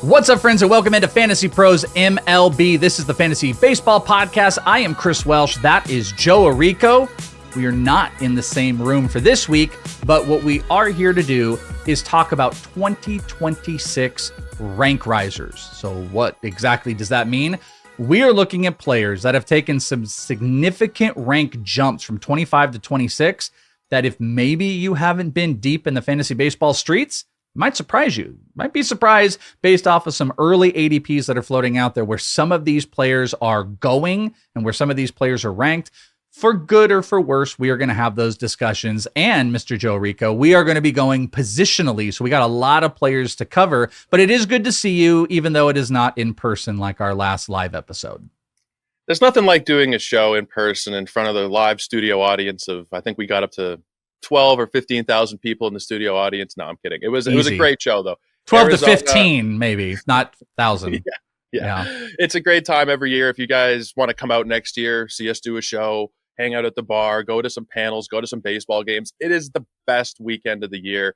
What's up, friends, and welcome into Fantasy Pros MLB. This is the Fantasy Baseball Podcast. I am Chris Welsh. That is Joe Orrico. We are not in the same room for this week, but what we are here to do is talk about 2026 rank risers. So what exactly does that mean? We are looking at players that have taken some significant rank jumps from 25 to 26 that if maybe you haven't been deep in the fantasy baseball streets, might surprise you. Might be surprised based off of some early ADPs that are floating out there where some of these players are going and where some of these players are ranked. For good or for worse, we are going to have those discussions. And Mr. Joe Orrico, we are going to be going positionally. So we got a lot of players to cover, but it is good to see you, even though it is not in person like our last live episode. There's nothing like doing a show in person in front of the live studio audience of, I think we got up to 12 or 15,000 people in the studio audience. No, I'm kidding. It was a great show though. 12 to 15, maybe, not 1,000. Yeah. It's a great time every year. If you guys want to come out next year, see us do a show, hang out at the bar, go to some panels, go to some baseball games. It is the best weekend of the year.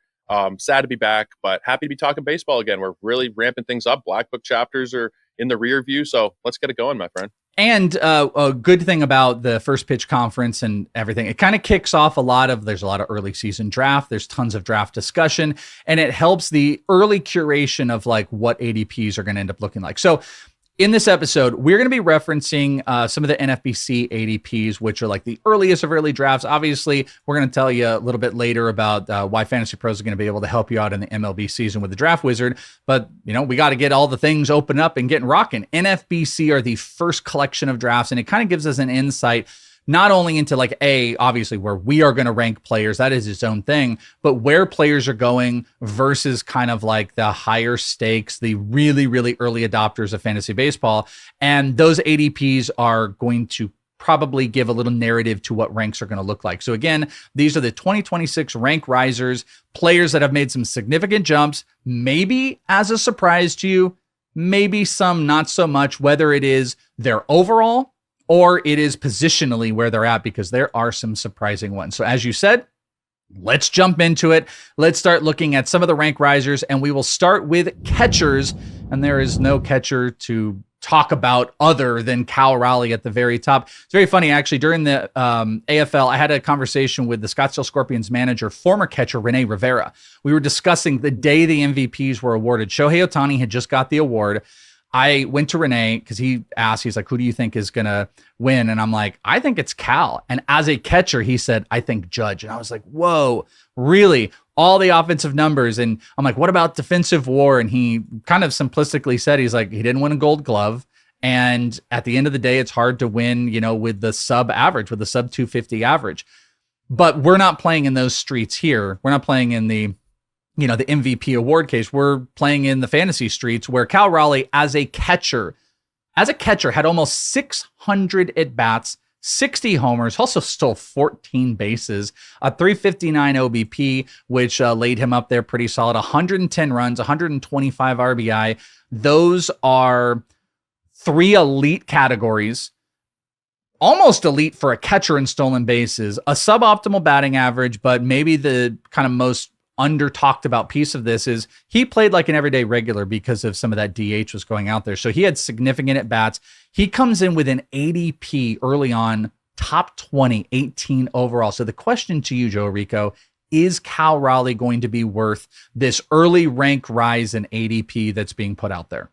Sad to be back, but happy to be talking baseball again. We're really ramping things up. Black Book chapters are in the rear view, so let's get it going, my friend. And a good thing about the first pitch conference and everything, it kind of kicks off there's a lot of early season draft. There's tons of draft discussion, and it helps the early curation of like what ADPs are going to end up looking like. So in this episode, we're going to be referencing some of the NFBC ADPs, which are like the earliest of early drafts. Obviously, we're going to tell you a little bit later about why Fantasy Pros are going to be able to help you out in the MLB season with the Draft Wizard. But, we got to get all the things open up and getting rocking. NFBC are the first collection of drafts, and it kind of gives us an insight not only into like obviously where we are going to rank players, that is its own thing, but where players are going versus kind of like the higher stakes, the really, really early adopters of fantasy baseball. And those ADPs are going to probably give a little narrative to what ranks are going to look like. So again, these are the 2026 rank risers, players that have made some significant jumps, maybe as a surprise to you, maybe some not so much, whether it is their overall or it is positionally where they're at, because there are some surprising ones. So as you said, let's jump into it. Let's start looking at some of the rank risers, and we will start with catchers. And there is no catcher to talk about other than Cal Raleigh at the very top. It's very funny, actually. During the AFL, I had a conversation with the Scottsdale Scorpions manager, former catcher Rene Rivera. We were discussing the day the MVPs were awarded. Shohei Ohtani had just got the award. I went to Renee because he asked, he's like, who do you think is going to win? And I'm like, I think it's Cal. And as a catcher, he said, I think Judge. And I was like, whoa, really? All the offensive numbers. And I'm like, what about defensive WAR? And he kind of simplistically said, he's like, he didn't win a Gold Glove. And at the end of the day, it's hard to win, with the sub average, with the sub 250 average. But we're not playing in those streets here. We're not playing in the MVP award case. We're playing in the fantasy streets where Cal Raleigh as a catcher had almost 600 at-bats, 60 homers, also stole 14 bases, a 359 OBP, which laid him up there pretty solid, 110 runs, 125 RBI. Those are 3 elite categories, almost elite for a catcher in stolen bases, a suboptimal batting average, but maybe the kind of most under talked about piece of this is he played like an everyday regular because of some of that DH was going out there. So he had significant at bats. He comes in with an ADP early on, top 20, 18 overall. So the question to you, Joe Orrico, is Cal Raleigh going to be worth this early rank rise in ADP that's being put out there?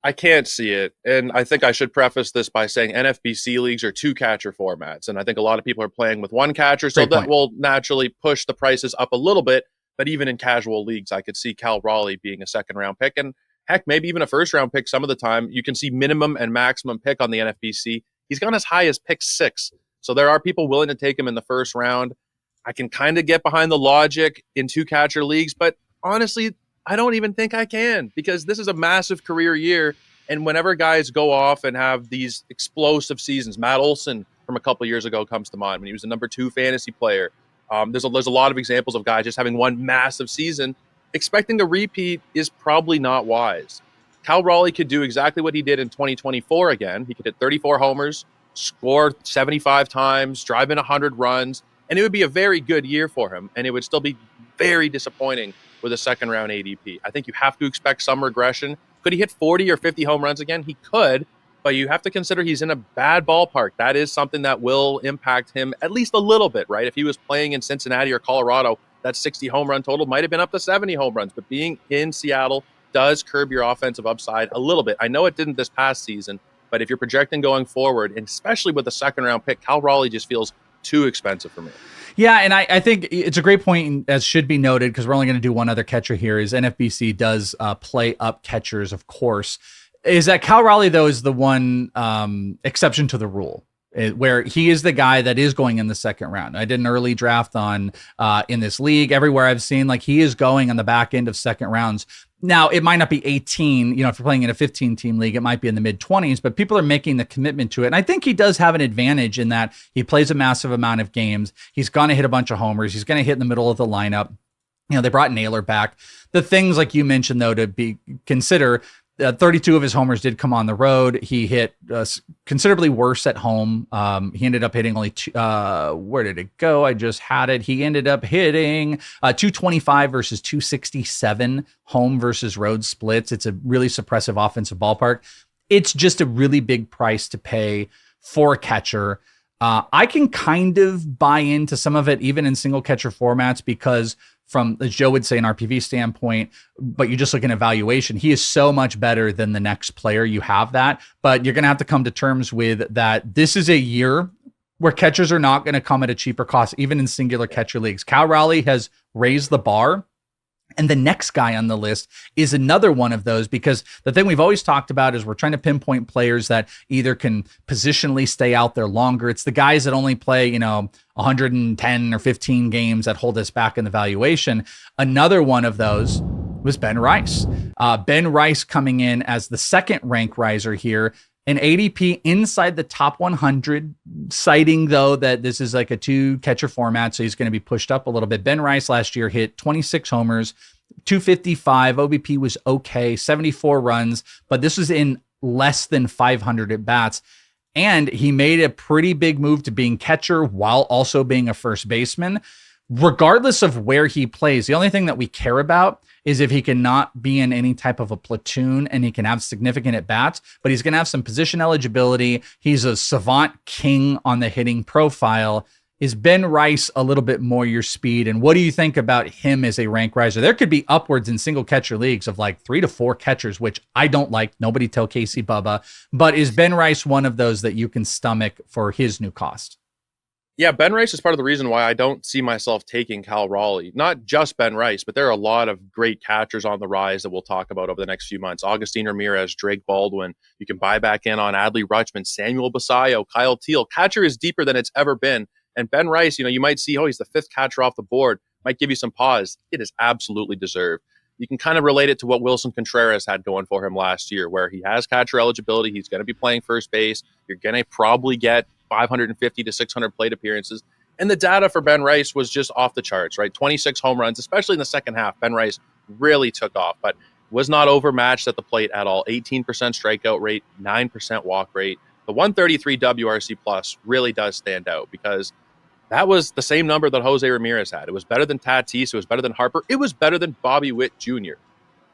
I can't see it. And I think I should preface this by saying NFBC leagues are 2 catcher formats. And I think a lot of people are playing with 1 catcher. So that will naturally push the prices up a little bit. But even in casual leagues, I could see Cal Raleigh being a 2nd round pick. And heck, maybe even a 1st round pick some of the time. You can see minimum and maximum pick on the NFBC. He's gone as high as pick 6. So there are people willing to take him in the 1st round. I can kind of get behind the logic in 2 catcher leagues. But honestly, I don't even think I can, because this is a massive career year. And whenever guys go off and have these explosive seasons, Matt Olson from a couple years ago comes to mind when he was the number 2 fantasy player. There's a lot of examples of guys just having one massive season. Expecting a repeat is probably not wise. Cal Raleigh could do exactly what he did in 2024 again. He could hit 34 homers, score 75 times, drive in 100 runs, and it would be a very good year for him. And it would still be very disappointing with a second round ADP. I think you have to expect some regression. Could he hit 40 or 50 home runs again? He could, but you have to consider he's in a bad ballpark. That is something that will impact him at least a little bit, right? If he was playing in Cincinnati or Colorado, that 60 home run total might have been up to 70 home runs, but being in Seattle does curb your offensive upside a little bit. I know it didn't this past season, but if you're projecting going forward, and especially with the second round pick, Cal Raleigh just feels too expensive for me. Yeah, and I think it's a great point, as should be noted, because we're only going to do one other catcher here, is NFBC does play up catchers, of course. Is that Cal Raleigh, though, is the one exception to the rule, where he is the guy that is going in the second round. I did an early draft on in this league. Everywhere I've seen, like, he is going on the back end of second rounds. Now, it might not be 18, if you're playing in a 15-team league, it might be in the mid-20s, but people are making the commitment to it. And I think he does have an advantage in that he plays a massive amount of games. He's going to hit a bunch of homers. He's going to hit in the middle of the lineup. They brought Naylor back. The things, like you mentioned, though, to consider, 32 of his homers did come on the road. He hit considerably worse at home. He ended up hitting only two, where did it go? I just had it. He ended up hitting 225 versus 267 home versus road splits. It's a really suppressive offensive ballpark. It's just a really big price to pay for a catcher. I can kind of buy into some of it, even in single catcher formats, because from, as Joe would say, an RPV standpoint, but you're just looking at valuation, he is so much better than the next player. You have that, but you're going to have to come to terms with that. This is a year where catchers are not going to come at a cheaper cost, even in singular catcher leagues. Cal Raleigh has raised the bar. And the next guy on the list is another one of those, because the thing we've always talked about is we're trying to pinpoint players that either can positionally stay out there longer. It's the guys that only play, 110 or 15 games that hold us back in the valuation. Another one of those was Ben Rice. Ben Rice coming in as the second rank riser here. An ADP inside the top 100, citing, though, that this is like a two-catcher format, so he's going to be pushed up a little bit. Ben Rice last year hit 26 homers, 255. OBP was okay, 74 runs, but this was in less than 500 at-bats. And he made a pretty big move to being catcher while also being a first baseman. Regardless of where he plays, the only thing that we care about is if he cannot be in any type of a platoon and he can have significant at-bats, but he's going to have some position eligibility. He's a savant king on the hitting profile. Is Ben Rice a little bit more your speed? And what do you think about him as a rank riser? There could be upwards in single catcher leagues of like 3 to 4 catchers, which I don't like. Nobody tell Casey Bubba. But is Ben Rice one of those that you can stomach for his new cost? Yeah, Ben Rice is part of the reason why I don't see myself taking Cal Raleigh. Not just Ben Rice, but there are a lot of great catchers on the rise that we'll talk about over the next few months. Augustine Ramirez, Drake Baldwin. You can buy back in on Adley Rutschman, Samuel Basayo, Kyle Teal. Catcher is deeper than it's ever been. And Ben Rice, you might see, he's the 5th catcher off the board. Might give you some pause. It is absolutely deserved. You can kind of relate it to what Wilson Contreras had going for him last year, where he has catcher eligibility. He's going to be playing first base. You're going to probably get 550 to 600 plate appearances. And the data for Ben Rice was just off the charts, right? 26 home runs, especially in the second half. Ben Rice really took off, but was not overmatched at the plate at all. 18% strikeout rate, 9% walk rate. The 133 WRC plus really does stand out, because that was the same number that Jose Ramirez had. It was better than Tatis. It was better than Harper. It was better than Bobby Witt Jr.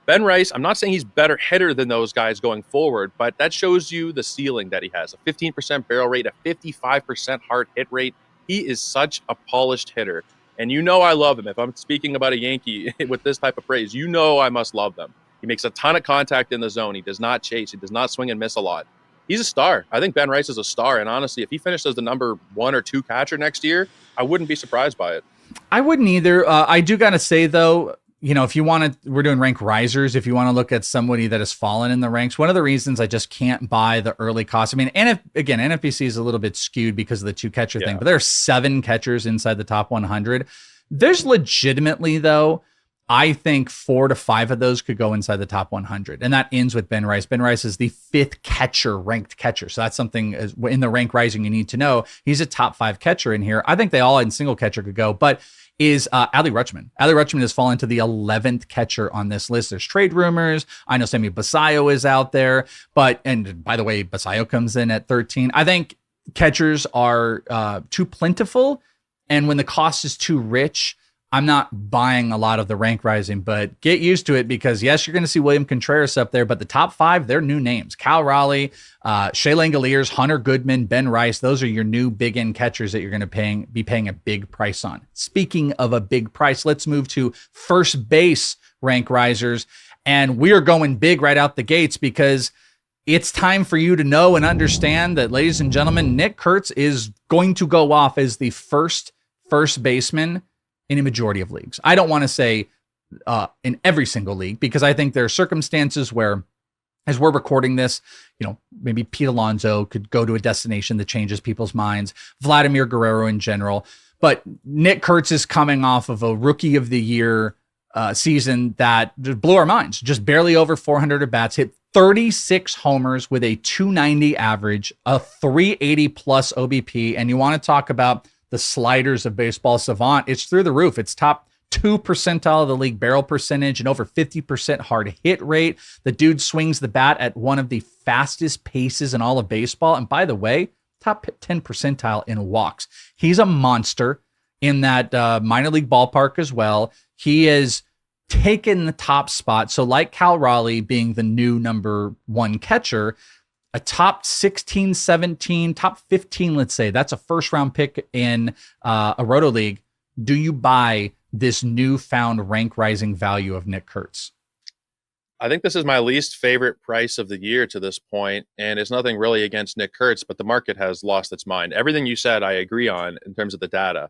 Ben Rice, I'm not saying he's better hitter than those guys going forward, but that shows you the ceiling that he has. A 15% barrel rate, a 55% hard hit rate. He is such a polished hitter. And I love him. If I'm speaking about a Yankee with this type of praise, I must love them. He makes a ton of contact in the zone. He does not chase. He does not swing and miss a lot. He's a star. I think Ben Rice is a star. And honestly, if he finished as the number 1 or 2 catcher next year, I wouldn't be surprised by it. I wouldn't either. I do got to say, though, if you want to, we're doing rank risers. If you want to look at somebody that has fallen in the ranks, one of the reasons I just can't buy the early cost. I mean, NFBC is a little bit skewed because of the 2 catcher thing, but there are 7 catchers inside the top 100. There's legitimately, though, I think 4 to 5 of those could go inside the top 100. And that ends with Ben Rice. Ben Rice is the 5th ranked catcher. So that's something in the rank rising you need to know. He's a top 5 catcher in here. I think they all in single catcher could go, but is Adley Rutschman. Adley Rutschman has fallen to the 11th catcher on this list. There's trade rumors. I know Sammy Basayo is out there, and by the way, Basayo comes in at 13. I think catchers are too plentiful, and when the cost is too rich, I'm not buying a lot of the rank rising, but get used to it because yes, you're going to see William Contreras up there, but the top 5, they're new names. Cal Raleigh, Shea Langoliers, Hunter Goodman, Ben Rice. Those are your new big end catchers that you're going to be paying a big price on. Speaking of a big price, let's move to first base rank risers. And we are going big right out the gates because it's time for you to know and understand that, ladies and gentlemen, Nick Kurtz is going to go off as the first baseman in a majority of leagues. I don't want to say in every single league because I think there are circumstances where, as we're recording this, maybe Pete Alonso could go to a destination that changes people's minds, Vladimir Guerrero in general. But Nick Kurtz is coming off of a rookie of the year season that just blew our minds. Just barely over 400 at-bats, hit 36 homers with a 290 average, a 380 plus OBP. And you want to talk about the sliders of Baseball Savant, it's through the roof. It's top 2 percentile of the league barrel percentage and over 50% hard hit rate. The dude swings the bat at one of the fastest paces in all of baseball. And by the way, top 10 percentile in walks. He's a monster in that minor league ballpark as well. He is taken the top spot. So like Cal Raleigh being the new number 1 catcher, a top 16, 17, top 15, let's say, that's a first round pick in a Roto League. Do you buy this newfound rank rising value of Nick Kurtz? I think this is my least favorite price of the year to this point, and it's nothing really against Nick Kurtz, but the market has lost its mind. Everything you said, I agree on in terms of the data.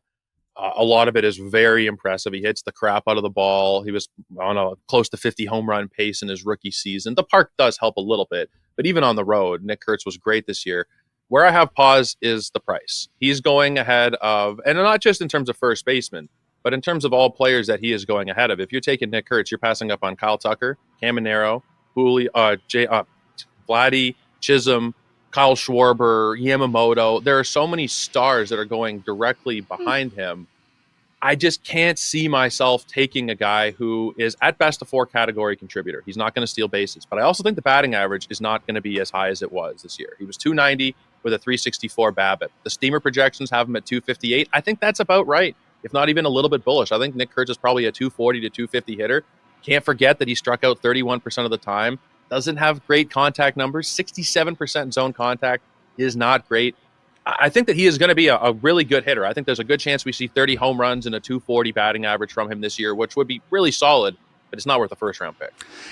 A lot of it is very impressive. He hits the crap out of the ball. He was on a close to 50 home run pace in his rookie season. The park does help a little bit, but even on the road, Nick Kurtz was great this year. Where I have pause is the price. He's going ahead of, and not just in terms of first baseman, but in terms of all players that he is going ahead of. If you're taking Nick Kurtz, you're passing up on Kyle Tucker, Caminero, Vladdy, Chisholm, Kyle Schwarber, Yamamoto. There are so many stars that are going directly behind him. I just can't see myself taking a guy who is at best a 4 category contributor. He's not going to steal bases, but I also think the batting average is not going to be as high as it was this year. He was 290 with a 364 BABIP. The Steamer projections have him at 258. I think that's about right, if not even a little bit bullish. I think Nick Kurtz is probably a 240 to 250 hitter. Can't forget that he struck out 31% of the time. Doesn't have great contact numbers. 67% zone contact is not great. I think that he is going to be a really good hitter. I think there's a good chance we see 30 home runs and a 240 batting average from him this year, which would be really solid, but it's not worth a first round pick.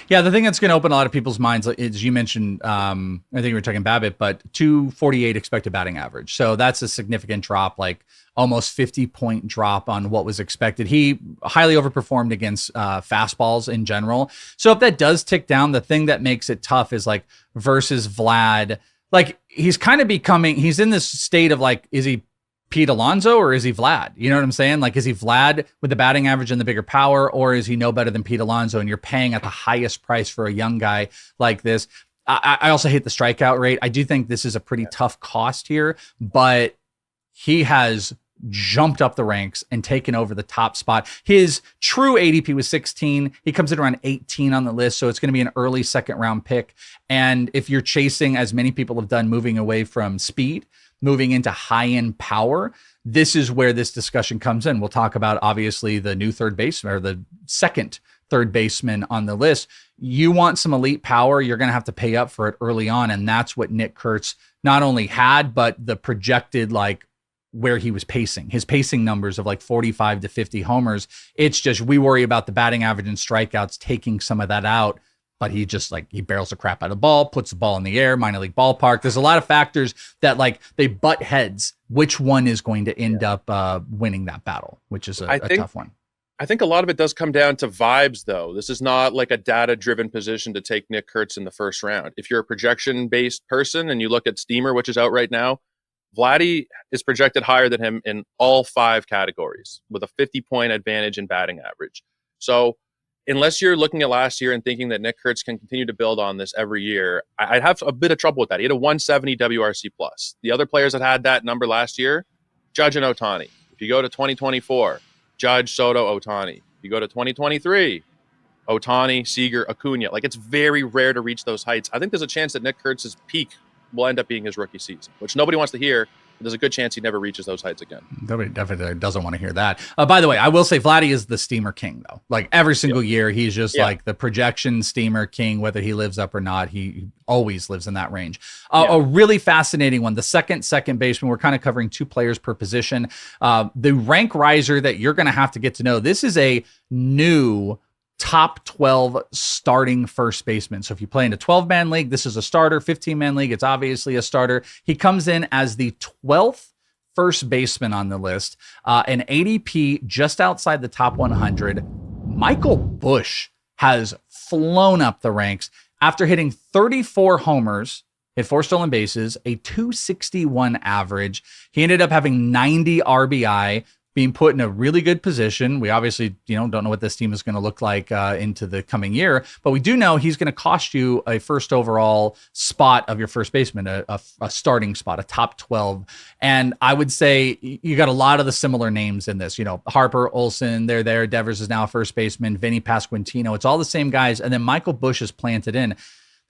Yeah, the thing that's going to open a lot of people's minds is, you mentioned, I think you were talking BABIP, but 248 expected batting average. So that's a significant drop, like almost 50-point drop on what was expected. He highly overperformed against fastballs in general. So if that does tick down, the thing that makes it tough is like versus Vlad, like he's kind of he's in this state of like, is he Pete Alonso or is he Vlad? You know what I'm saying? Like, is he Vlad with the batting average and the bigger power, or is he no better than Pete Alonso and you're paying at the highest price for a young guy like this? I also hate the strikeout rate. I do think this is a pretty tough cost here, but he has jumped up the ranks and taken over the top spot. His true ADP was 16. He comes in around 18 on the list, so it's going to be an early second round pick. And if you're chasing, as many people have done, moving away from speed, moving into high-end power, this is where this discussion comes in. We'll talk about, obviously, the new third baseman, or the second third baseman on the list. You want some elite power, you're going to have to pay up for it early on, and that's what Nick Kurtz not only had, but the projected, like, where he was pacing. His pacing numbers of like 45 to 50 homers. It's just, we worry about the batting average and strikeouts taking some of that out, but he just like, he barrels the crap out of the ball, puts the ball in the air, minor league ballpark. There's a lot of factors that like they butt heads. Which one is going to end up winning that battle, which is a tough one. I think a lot of it does come down to vibes, though. This is not like a data-driven position to take Nick Kurtz in the first round. If you're a projection-based person and you look at Steamer, which is out right now, Vladdy is projected higher than him in all 5 categories with a 50-point advantage in batting average. So unless you're looking at last year and thinking that Nick Kurtz can continue to build on this every year, I'd have a bit of trouble with that. He had a 170 WRC+. The other players that had that number last year, Judge and Ohtani. If you go to 2024, Judge, Soto, Ohtani. If you go to 2023, Ohtani, Seager, Acuna. Like, it's very rare to reach those heights. I think there's a chance that Nick Kurtz's peak will end up being his rookie season, which nobody wants to hear, there's a good chance he never reaches those heights again. Nobody definitely doesn't want to hear that. By the way, I will say Vladdy is the steamer king, though. Like every single year, he's just like the projection steamer king, whether he lives up or not. He always lives in that range. A really fascinating one. The second baseman, we're kind of covering 2 players per position. The rank riser that you're going to have to get to know. This is a new top 12 starting first baseman. So if you play in a 12-man league, this is a starter. 15-man league, it's obviously a starter. He comes in as the 12th first baseman on the list, an ADP just outside the top 100. Michael Busch has flown up the ranks after hitting 34 homers, hit 4 stolen bases, a 261 average. He ended up having 90 RBI, being put in a really good position. We obviously, don't know what this team is going to look like into the coming year, but we do know he's going to cost you a first overall spot of your first baseman, a starting spot, a top 12. And I would say you got a lot of the similar names in this. Harper, Olsen, they're there. Devers is now a first baseman. Vinny Pasquantino. It's all the same guys. And then Michael Busch is planted in.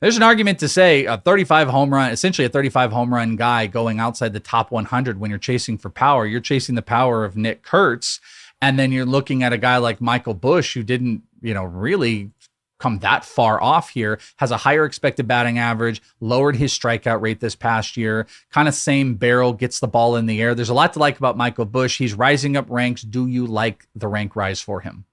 There's an argument to say essentially a 35 home run guy going outside the top 100 when you're chasing for power. You're chasing the power of Nick Kurtz. And then you're looking at a guy like Michael Busch who didn't, really come that far off here, has a higher expected batting average, lowered his strikeout rate this past year, kind of same barrel, gets the ball in the air. There's a lot to like about Michael Busch. He's rising up ranks. Do you like the rank rise for him?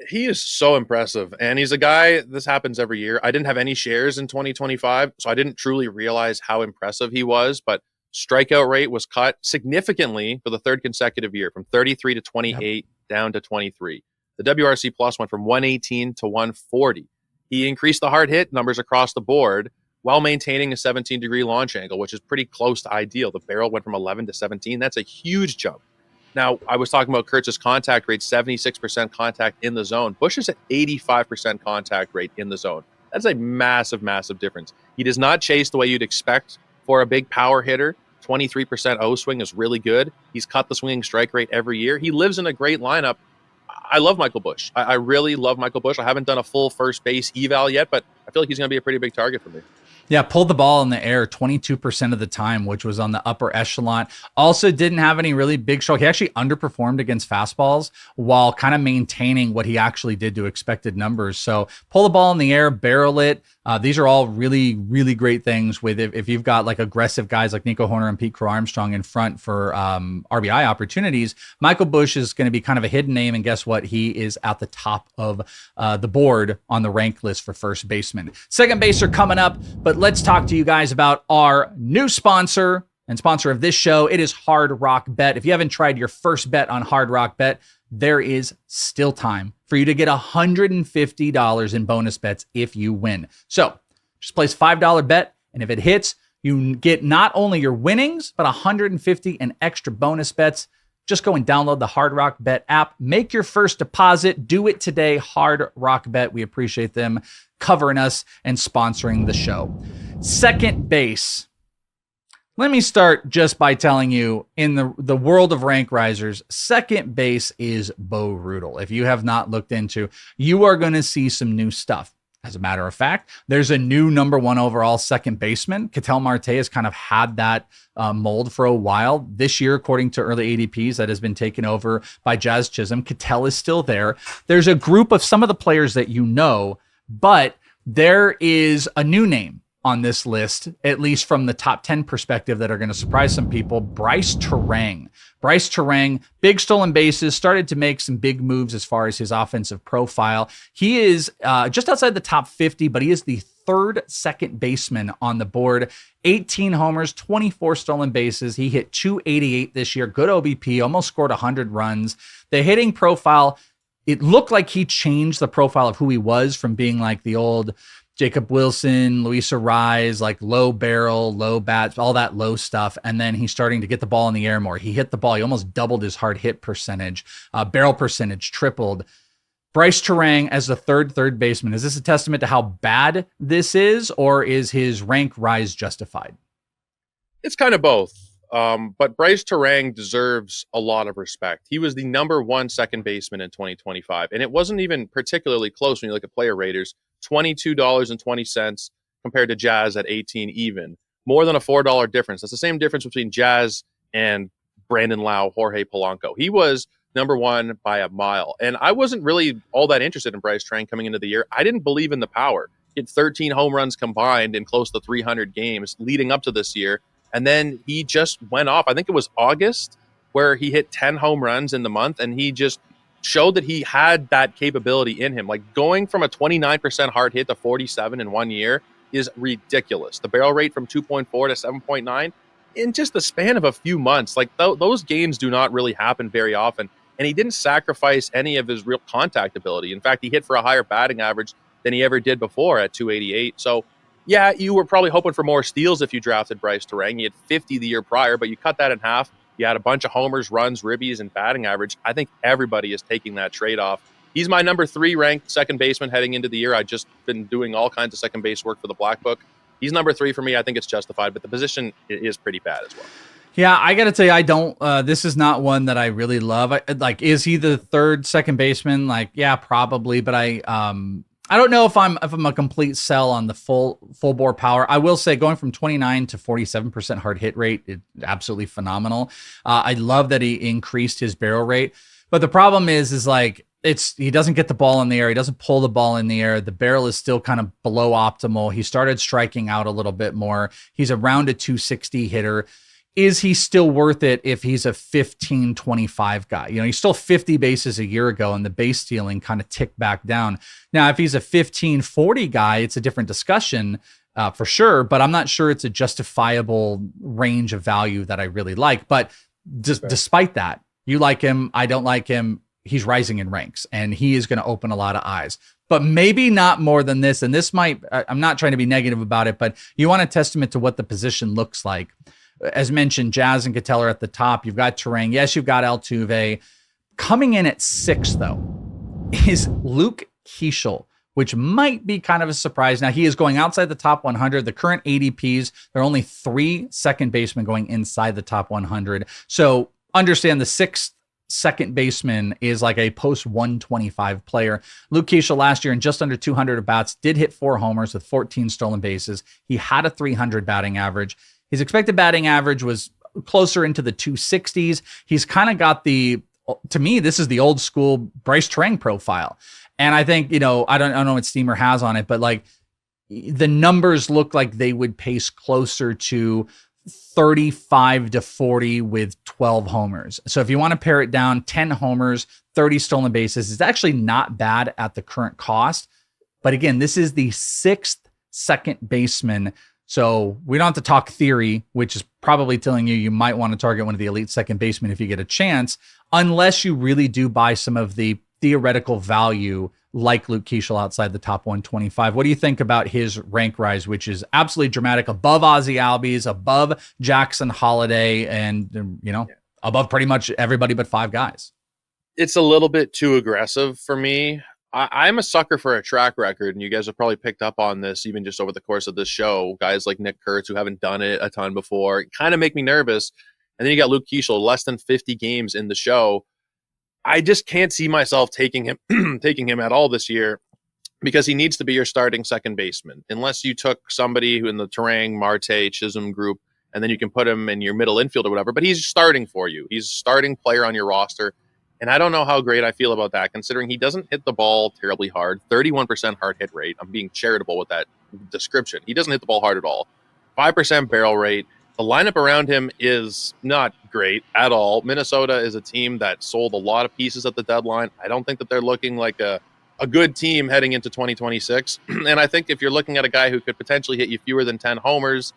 He is so impressive, and he's a guy, this happens every year. I didn't have any shares in 2025, so I didn't truly realize how impressive he was, but strikeout rate was cut significantly for the 3rd consecutive year, from 33 to 28 down to 23. The WRC plus went from 118 to 140. He increased the hard hit numbers across the board while maintaining a 17-degree launch angle, which is pretty close to ideal. The barrel went from 11 to 17. That's a huge jump. Now, I was talking about Kurtz's contact rate, 76% contact in the zone. Busch is at 85% contact rate in the zone. That's a massive, massive difference. He does not chase the way you'd expect for a big power hitter. 23% O swing is really good. He's cut the swinging strike rate every year. He lives in a great lineup. I love Michael Busch. I really love Michael Busch. I haven't done a full first base eval yet, but I feel like he's going to be a pretty big target for me. Yeah, pulled the ball in the air 22% of the time, which was on the upper echelon. Also didn't have any really big stroke. He actually underperformed against fastballs while kind of maintaining what he actually did to expected numbers. So pull the ball in the air, barrel it. These are all really, really great things with if you've got like aggressive guys like Nico Horner and Pete Crow Armstrong in front for RBI opportunities. Michael Busch is going to be kind of a hidden name, and guess what? He is at the top of the board on the rank list for first baseman. Second base are coming up, but let's talk to you guys about our new sponsor and sponsor of this show. It is Hard Rock Bet. If you haven't tried your first bet on Hard Rock Bet, there is still time for you to get $150 in bonus bets if you win. So just place $5 bet, and if it hits, you get not only your winnings, but $150 in extra bonus bets. Just go and download the Hard Rock Bet app. Make your first deposit. Do it today. Hard Rock Bet. We appreciate them covering us and sponsoring the show. Second base. Let me start just by telling you, in the world of rank risers, second base is Bo Rudel. If you have not looked into, you are going to see some new stuff. As a matter of fact, there's a new number 1 overall second baseman. Ketel Marte has kind of had that mold for a while. This year, according to early ADPs, that has been taken over by Jazz Chisholm. Ketel is still there. There's a group of some of the players that you know, but there is a new name on this list, at least from the top 10 perspective, that are going to surprise some people. Brice Turang. Brice Turang, big stolen bases, started to make some big moves as far as his offensive profile. He is just outside the top 50, but he is the 3rd second baseman on the board. 18 homers, 24 stolen bases. He hit 288 this year. Good OBP, almost scored 100 runs. The hitting profile, it looked like he changed the profile of who he was from being like the old Jacob Wilson, Luis Arraez, like low barrel, low bats, all that low stuff. And then he's starting to get the ball in the air more. He hit the ball. He almost doubled his hard hit percentage. Barrel percentage tripled. Brice Turang as the third baseman. Is this a testament to how bad this is, or is his rank rise justified? It's kind of both. But Brice Turang deserves a lot of respect. He was the number 1 second baseman in 2025. And it wasn't even particularly close when you look at player raters. $22.20 compared to Jazz at 18 even. more than a $4 difference. That's the same difference between Jazz and Brandon Lau, Jorge Polanco. He was number one by a mile. And I wasn't really all that interested in Brice Turang coming into the year. I didn't believe in the power. He had 13 home runs combined in close to 300 games leading up to this year. And then he just went off. I think it was August where he hit 10 home runs in the month, and he just showed that he had that capability in him. Like going from a 29% hard hit to 47 in 1 year is ridiculous. The barrel rate from 2.4 to 7.9 in just the span of a few months. Like those gains do not really happen very often. And he didn't sacrifice any of his real contact ability. In fact, he hit for a higher batting average than he ever did before at 288. So yeah, you were probably hoping for more steals if you drafted Brice Turang. He had 50 the year prior, but you cut that in half. You had a bunch of homers, runs, ribbies, and batting average. I think everybody is taking that trade-off. He's my number 3 ranked second baseman heading into the year. I've just been doing all kinds of second base work for the Black Book. He's number 3 for me. I think it's justified, but the position is pretty bad as well. Yeah, I got to tell you, I don't, this is not one that I really love. Is he the third second baseman? Like, yeah, probably, but I don't know if I'm a complete sell on the full bore power. I will say going from 29 to 47% hard hit rate is absolutely phenomenal. I love that he increased his barrel rate, but the problem is like, he doesn't get the ball in the air. He doesn't pull the ball in the air. The barrel is still kind of below optimal. He started striking out a little bit more. He's around a 260 hitter. Is he still worth it if he's a 15-25 guy? You know, he's still 50 bases a year ago, and the base stealing kind of ticked back down. Now, if he's a 15-40 guy, it's a different discussion for sure, but I'm not sure it's a justifiable range of value that I really like. But despite that, you like him, I don't like him, he's rising in ranks, and he is going to open a lot of eyes. But maybe not more than this, and this might, I'm not trying to be negative about it, but you want a testament to what the position looks like. As mentioned, Jazz and Ketel are at the top. You've got Turang. Yes, you've got Altuve. Coming in at 6, though, is Luke Keaschall, which might be kind of a surprise. Now, he is going outside the top 100. The current ADPs, there are only 3 second basemen going inside the top 100. So understand the 6th second baseman is like a post 125 player. Luke Keaschall last year in just under 200 at bats did hit 4 homers with 14 stolen bases. He had a 300 batting average. His expected batting average was closer into the 260s. He's kind of got to me, this is the old school Brice Turang profile. And I think, I don't know what Steamer has on it, but like the numbers look like they would pace closer to 35 to 40 with 12 homers. So if you want to pare it down, 10 homers, 30 stolen bases is actually not bad at the current cost. But again, this is the 6th second baseman. So we don't have to talk theory, which is probably telling you might want to target one of the elite second basemen if you get a chance, unless you really do buy some of the theoretical value like Luke Keaschall outside the top 125. What do you think about his rank rise, which is absolutely dramatic, above Ozzie Albies, above Jackson Holiday, and above pretty much everybody but 5 guys? It's a little bit too aggressive for me. I'm a sucker for a track record, and you guys have probably picked up on this even just over the course of this show. Guys like Nick Kurtz, who haven't done it a ton before, kind of make me nervous. And then you got Luke Keaschall, less than 50 games in the show. I just can't see myself taking him at all this year, because he needs to be your starting second baseman. Unless you took somebody who in the Turang, Marte, Chisholm group, and then you can put him in your middle infield or whatever. But he's starting for you. He's a starting player on your roster. And I don't know how great I feel about that, considering he doesn't hit the ball terribly hard. 31% hard hit rate. I'm being charitable with that description. He doesn't hit the ball hard at all. 5% barrel rate. The lineup around him is not great at all. Minnesota is a team that sold a lot of pieces at the deadline. I don't think that they're looking like a good team heading into 2026. And I think if you're looking at a guy who could potentially hit you fewer than 10 homers,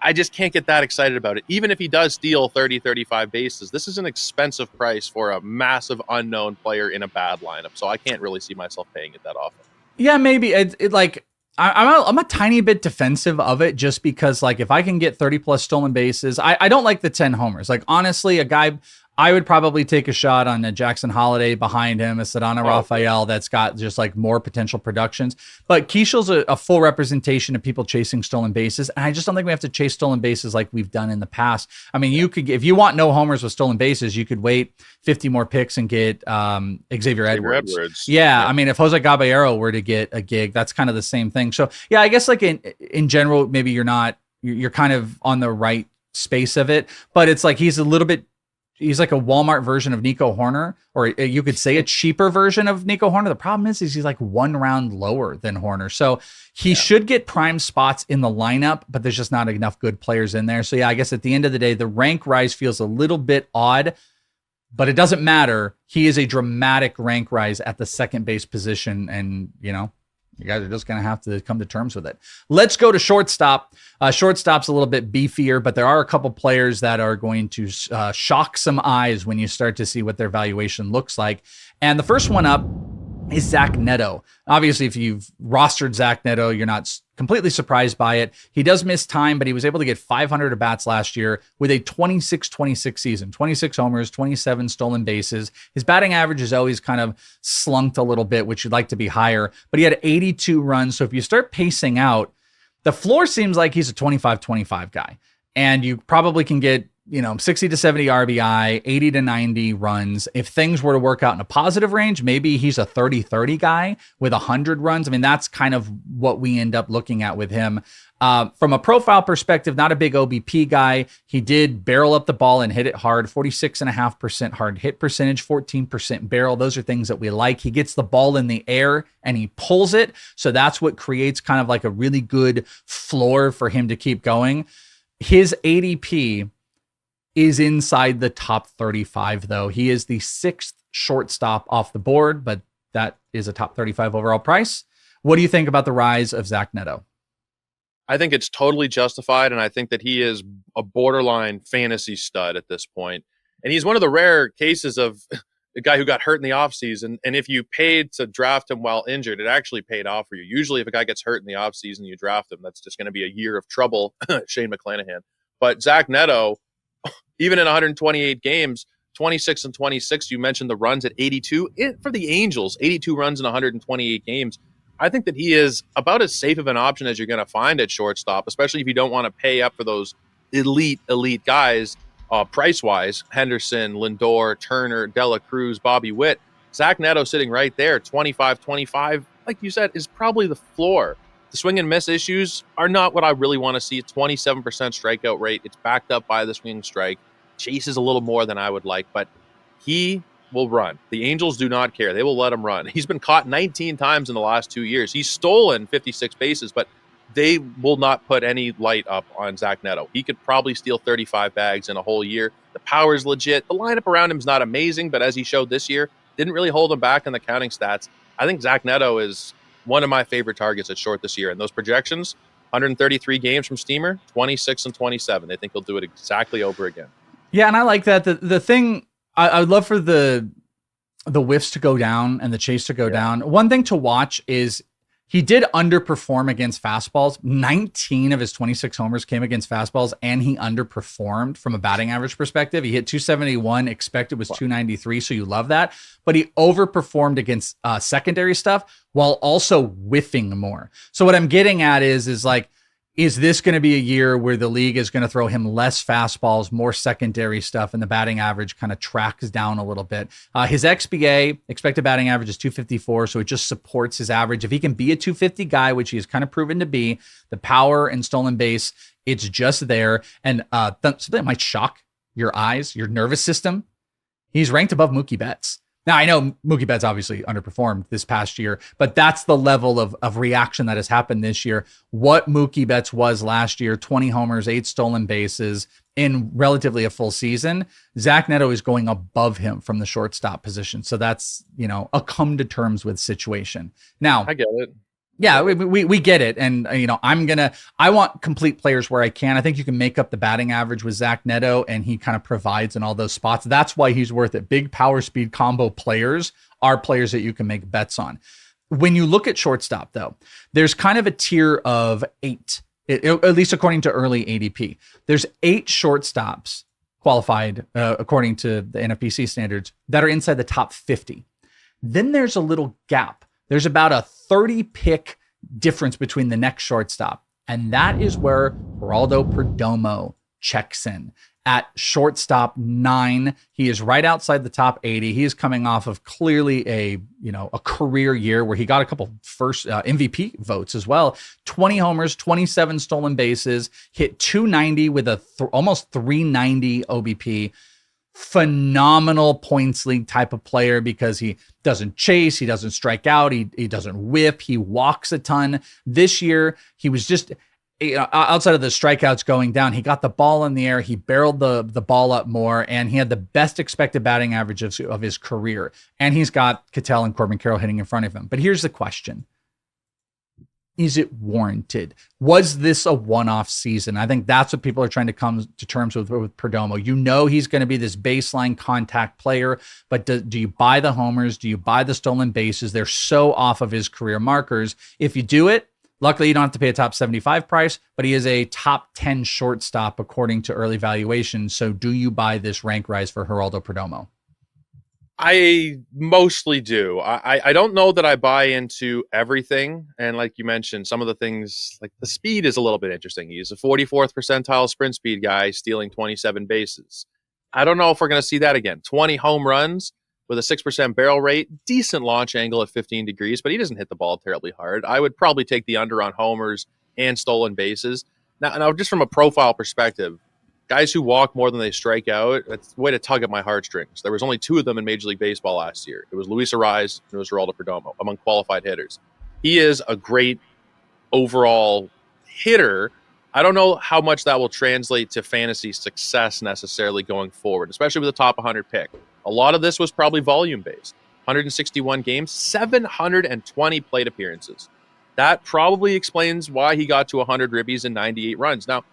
I just can't get that excited about it. Even if he does steal 30, 35 bases, this is an expensive price for a massive unknown player in a bad lineup. So I can't really see myself paying it that often. Yeah, maybe. I'm a tiny bit defensive of it, just because like if I can get 30 plus stolen bases, I don't like the 10 homers. Like honestly, a guy, I would probably take a shot on a Jackson Holiday behind him, a Sedano Rafael that's got just like more potential productions. But Keaschall's a full representation of people chasing stolen bases. And I just don't think we have to chase stolen bases like we've done in the past. I mean, you could, if you want no homers with stolen bases, you could wait 50 more picks and get Xavier Edwards. Yeah. I mean, if Jose Caballero were to get a gig, that's kind of the same thing. So yeah, I guess like in general, maybe you're not you're kind of on the right space of it. But it's like he's like a Walmart version of Nico Horner, or you could say a cheaper version of Nico Horner. The problem is he's like 1 round lower than Horner. So he should get prime spots in the lineup, but there's just not enough good players in there. So yeah, I guess at the end of the day, the rank rise feels a little bit odd, but it doesn't matter. He is a dramatic rank rise at the second base position. And, you guys are just going to have to come to terms with it. Let's go to shortstop. Shortstop's a little bit beefier, but there are a couple players that are going to shock some eyes when you start to see what their valuation looks like. And the first one up is Zach Neto. Obviously, if you've rostered Zach Neto, you're not completely surprised by it. He does miss time, but he was able to get 500 at-bats last year with a 26-26 season, 26 homers, 27 stolen bases. His batting average is always kind of slunked a little bit, which you'd like to be higher, but he had 82 runs. So if you start pacing out, the floor seems like he's a 25-25 guy, and you probably can get 60 to 70 RBI, 80 to 90 runs. If things were to work out in a positive range, maybe he's a 30-30 guy with 100 runs. I mean, that's kind of what we end up looking at with him. From a profile perspective, not a big OBP guy. He did barrel up the ball and hit it hard, 46.5% hard hit percentage, 14% barrel. Those are things that we like. He gets the ball in the air and he pulls it. So that's what creates kind of like a really good floor for him to keep going. His ADP is inside the top 35, though. He is the 6th shortstop off the board, but that is a top 35 overall price. What do you think about the rise of Zach Neto? I think it's totally justified, and I think that he is a borderline fantasy stud at this point. And he's one of the rare cases of a guy who got hurt in the offseason, and if you paid to draft him while injured, it actually paid off for you. Usually if a guy gets hurt in the offseason, you draft him, that's just going to be a year of trouble, Shane McClanahan. But Zach Neto, even in 128 games, 26 and 26, you mentioned the runs at 82. For the Angels, 82 runs in 128 games. I think that he is about as safe of an option as you're going to find at shortstop, especially if you don't want to pay up for those elite guys price-wise. Henderson, Lindor, Turner, Dela Cruz, Bobby Witt. Zach Neto sitting right there, 25-25, like you said, is probably the floor. The swing and miss issues are not what I really want to see. 27% strikeout rate. It's backed up by the swing strike. Chases a little more than I would like, but he will run. The Angels do not care. They will let him run. He's been caught 19 times in the last 2 years. He's stolen 56 bases, but they will not put any light up on Zach Neto. He could probably steal 35 bags in a whole year. The power is legit. The lineup around him is not amazing, but as he showed this year, didn't really hold him back in the counting stats. I think Zach Neto is one of my favorite targets at short this year. And those projections, 133 games from Steamer, 26 and 27. They think he'll do it exactly over again. Yeah, and I like that. The thing, I would love for the whiffs to go down and the chase to go down. One thing to watch is he did underperform against fastballs. 19 of his 26 homers came against fastballs, and he underperformed from a batting average perspective. He hit 271, expected was 293, so you love that. But he overperformed against secondary stuff while also whiffing more. So what I'm getting at is like, is this going to be a year where the league is going to throw him less fastballs, more secondary stuff, and the batting average kind of tracks down a little bit? His XBA, expected batting average, is 254, so it just supports his average. If he can be a 250 guy, which he has kind of proven to be, the power and stolen base, it's just there. And something that might shock your eyes, your nervous system, he's ranked above Mookie Betts. Now, I know Mookie Betts obviously underperformed this past year, but that's the level of reaction that has happened this year. What Mookie Betts was last year, 20 homers, 8 stolen bases in relatively a full season, Zach Neto is going above him from the shortstop position. So that's, a come to terms with situation. Now, I get it. Yeah, we get it. And, I want complete players where I can. I think you can make up the batting average with Zach Neto, and he kind of provides in all those spots. That's why he's worth it. Big power speed combo players are players that you can make bets on. When you look at shortstop, though, there's kind of a tier of 8, at least according to early ADP. There's 8 shortstops qualified, according to the NFBC standards, that are inside the top 50. Then there's a little gap. There's about a 30 pick difference between the next shortstop. And that is where Geraldo Perdomo checks in at shortstop 9. He is right outside the top 80. He is coming off of clearly a career year where he got a couple first MVP votes as well. 20 homers, 27 stolen bases, hit 290 with a almost 390 OBP. Phenomenal points league type of player because he doesn't chase, he doesn't strike out, he doesn't whip, he walks a ton. This year, he was just outside of the strikeouts going down, he got the ball in the air, he barreled the ball up more, and he had the best expected batting average of his career. And he's got Keaschall and Corbin Carroll hitting in front of him. But here's the question. Is it warranted? Was this a one-off season? I think that's what people are trying to come to terms with Perdomo. You know he's going to be this baseline contact player, but do you buy the homers? Do you buy the stolen bases? They're so off of his career markers. If you do it, luckily you don't have to pay a top 75 price, but he is a top 10 shortstop according to early valuation. So do you buy this rank rise for Geraldo Perdomo? I mostly do. I don't know that I buy into everything. And like you mentioned, some of the things, like the speed is a little bit interesting. He's a 44th percentile sprint speed guy stealing 27 bases. I don't know if we're going to see that again. 20 home runs with a 6% barrel rate, decent launch angle at 15 degrees, but he doesn't hit the ball terribly hard. I would probably take the under on homers and stolen bases. Now just from a profile perspective, guys who walk more than they strike out, it's a way to tug at my heartstrings. There was only 2 of them in Major League Baseball last year. It was Luis Arraez and it was Geraldo Perdomo among qualified hitters. He is a great overall hitter. I don't know how much that will translate to fantasy success necessarily going forward, especially with the top 100 pick. A lot of this was probably volume-based. 161 games, 720 plate appearances. That probably explains why he got to 100 ribbies and 98 runs. Now,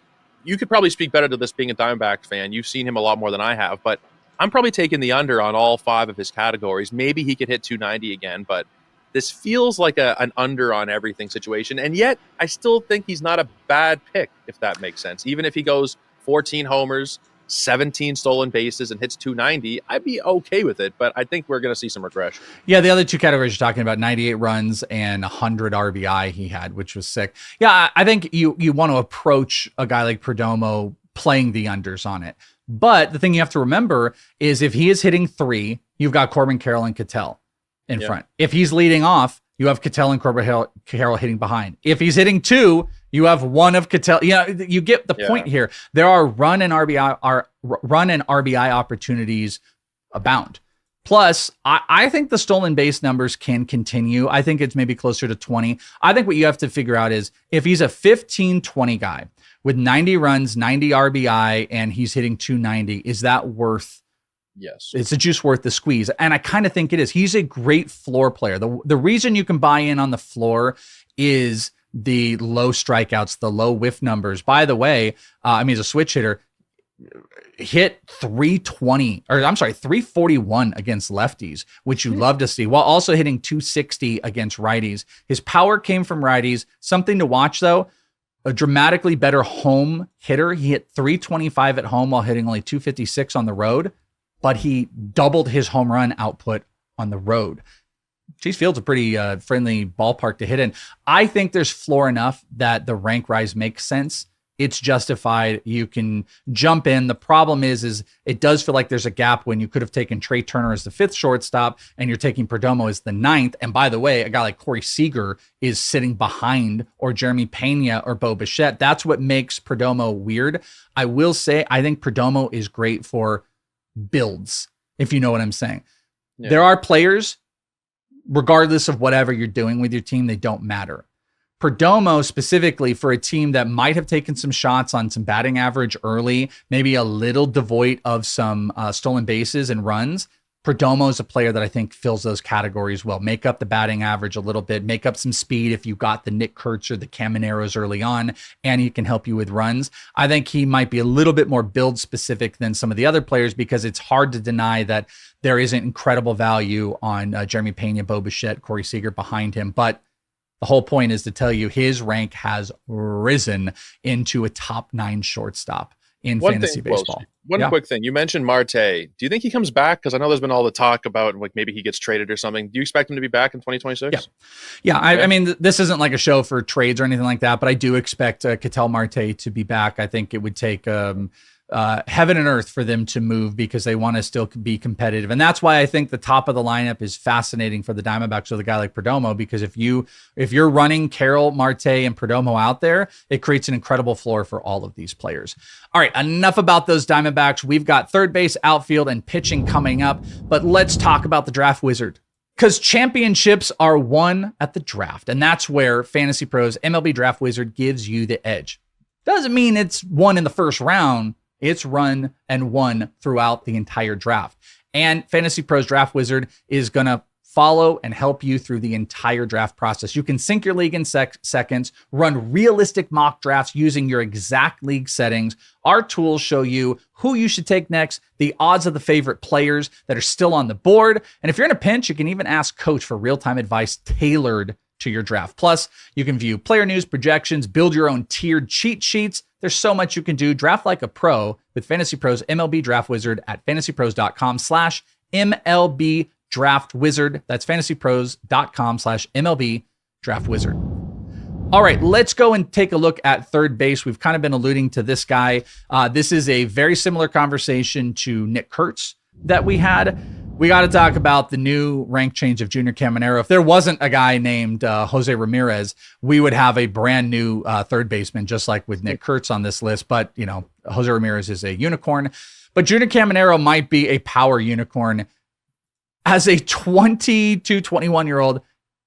you could probably speak better to this being a Diamondbacks fan. You've seen him a lot more than I have, but I'm probably taking the under on all 5 of his categories. Maybe he could hit 290 again, but this feels like an under on everything situation. And yet, I still think he's not a bad pick, if that makes sense. Even if he goes 14 homers, 17 stolen bases, and hits 290, I'd be okay with it, but I think we're going to see some regression. Yeah, the other 2 categories you're talking about, 98 runs and 100 RBI he had, which was sick. Yeah, I think you want to approach a guy like Perdomo playing the unders on it. But the thing you have to remember is if he is hitting 3, you've got Corbin Carroll and Keaschall in front. If he's leading off, you have Keaschall and Corbin Carroll hitting behind. If he's hitting 2, you have one of Keaschall. You get the point here. There are run and RBI opportunities abound. Plus, I think the stolen base numbers can continue. I think it's maybe closer to 20. I think what you have to figure out is if he's a 15-20 guy with 90 runs, 90 RBI, and he's hitting 290, is that worth? Yes. It's a juice worth the squeeze. And I kind of think it is. He's a great floor player. The reason you can buy in on the floor is the low strikeouts, the low whiff numbers. By the way, he's a switch hitter, hit 341 against lefties, which you love to see, while also hitting 260 against righties. His power came from righties. Something to watch, though, a dramatically better home hitter. He hit 325 at home while hitting only 256 on the road, but he doubled his home run output on the road. Chase Field's a pretty friendly ballpark to hit in. I think there's floor enough that the rank rise makes sense. It's justified. You can jump in. The problem is it does feel like there's a gap when you could have taken Trey Turner as the 5th shortstop and you're taking Perdomo as the 9th. And by the way, a guy like Corey Seager is sitting behind, or Jeremy Pena or Bo Bichette. That's what makes Perdomo weird. I will say, I think Perdomo is great for builds, if you know what I'm saying. Yeah. There are players, regardless of whatever you're doing with your team, they don't matter. Perdomo specifically for a team that might have taken some shots on some batting average early, maybe a little devoid of some stolen bases and runs. Perdomo is a player that I think fills those categories well. Make up the batting average a little bit, make up some speed if you got the Nick Kurtz or the Camineros early on, and he can help you with runs. I think he might be a little bit more build specific than some of the other players because it's hard to deny that there isn't incredible value on Jeremy Pena, Bo Bichette, Corey Seager behind him. But the whole point is to tell you his rank has risen into a top 9 shortstop in fantasy baseball. One quick thing. You mentioned Marte. Do you think he comes back? Because I know there's been all the talk about like maybe he gets traded or something. Do you expect him to be back in 2026? Yeah. I mean, this isn't like a show for trades or anything like that, but I do expect Ketel Marte to be back. I think it would take heaven and earth for them to move because they want to still be competitive. And that's why I think the top of the lineup is fascinating for the Diamondbacks with a guy like Perdomo, because if you're running Carroll, Marte, and Perdomo out there, it creates an incredible floor for all of these players. All right, enough about those Diamondbacks. We've got third base, outfield, and pitching coming up, but let's talk about the draft wizard. Because championships are won at the draft, and that's where FantasyPros MLB Draft Wizard gives you the edge. Doesn't mean it's won in the first round. It's run and won throughout the entire draft. And FantasyPros Draft Wizard is going to follow and help you through the entire draft process. You can sync your league in seconds, run realistic mock drafts using your exact league settings. Our tools show you who you should take next, the odds of the favorite players that are still on the board. And if you're in a pinch, you can even ask Coach for real-time advice tailored to your draft. Plus, you can view player news, projections, build your own tiered cheat sheets. There's so much you can do. Draft like a pro with FantasyPros MLB Draft Wizard at fantasypros.com/MLB Draft Wizard. That's fantasypros.com/MLB Draft Wizard. All right, let's go and take a look at third base. We've kind of been alluding to this guy. This is a very similar conversation to Nick Kurtz that we had. We got to talk about the new rank change of Junior Caminero. If there wasn't a guy named Jose Ramirez, we would have a brand new third baseman, just like with Nick Kurtz on this list. But, you know, Jose Ramirez is a unicorn. But Junior Caminero might be a power unicorn. As a 22, 21-year-old,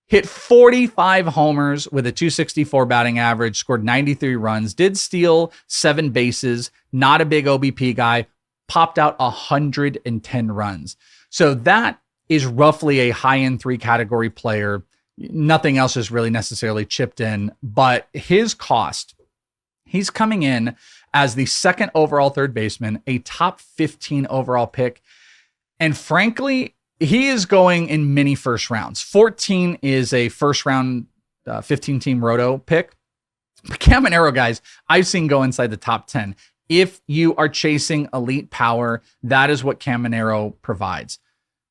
hit 45 homers with a 264 batting average, scored 93 runs, did steal 7 bases, not a big OBP guy, popped out 110 runs. So that is roughly a high-end 3 category player. Nothing else is really necessarily chipped in, but his cost, he's coming in as the 2nd overall third baseman, a top 15 overall pick. And frankly, he is going in many first rounds. 14 is a first round 15-team roto pick. Caminero, guys, I've seen go inside the top 10. If you are chasing elite power, that is what Caminero provides.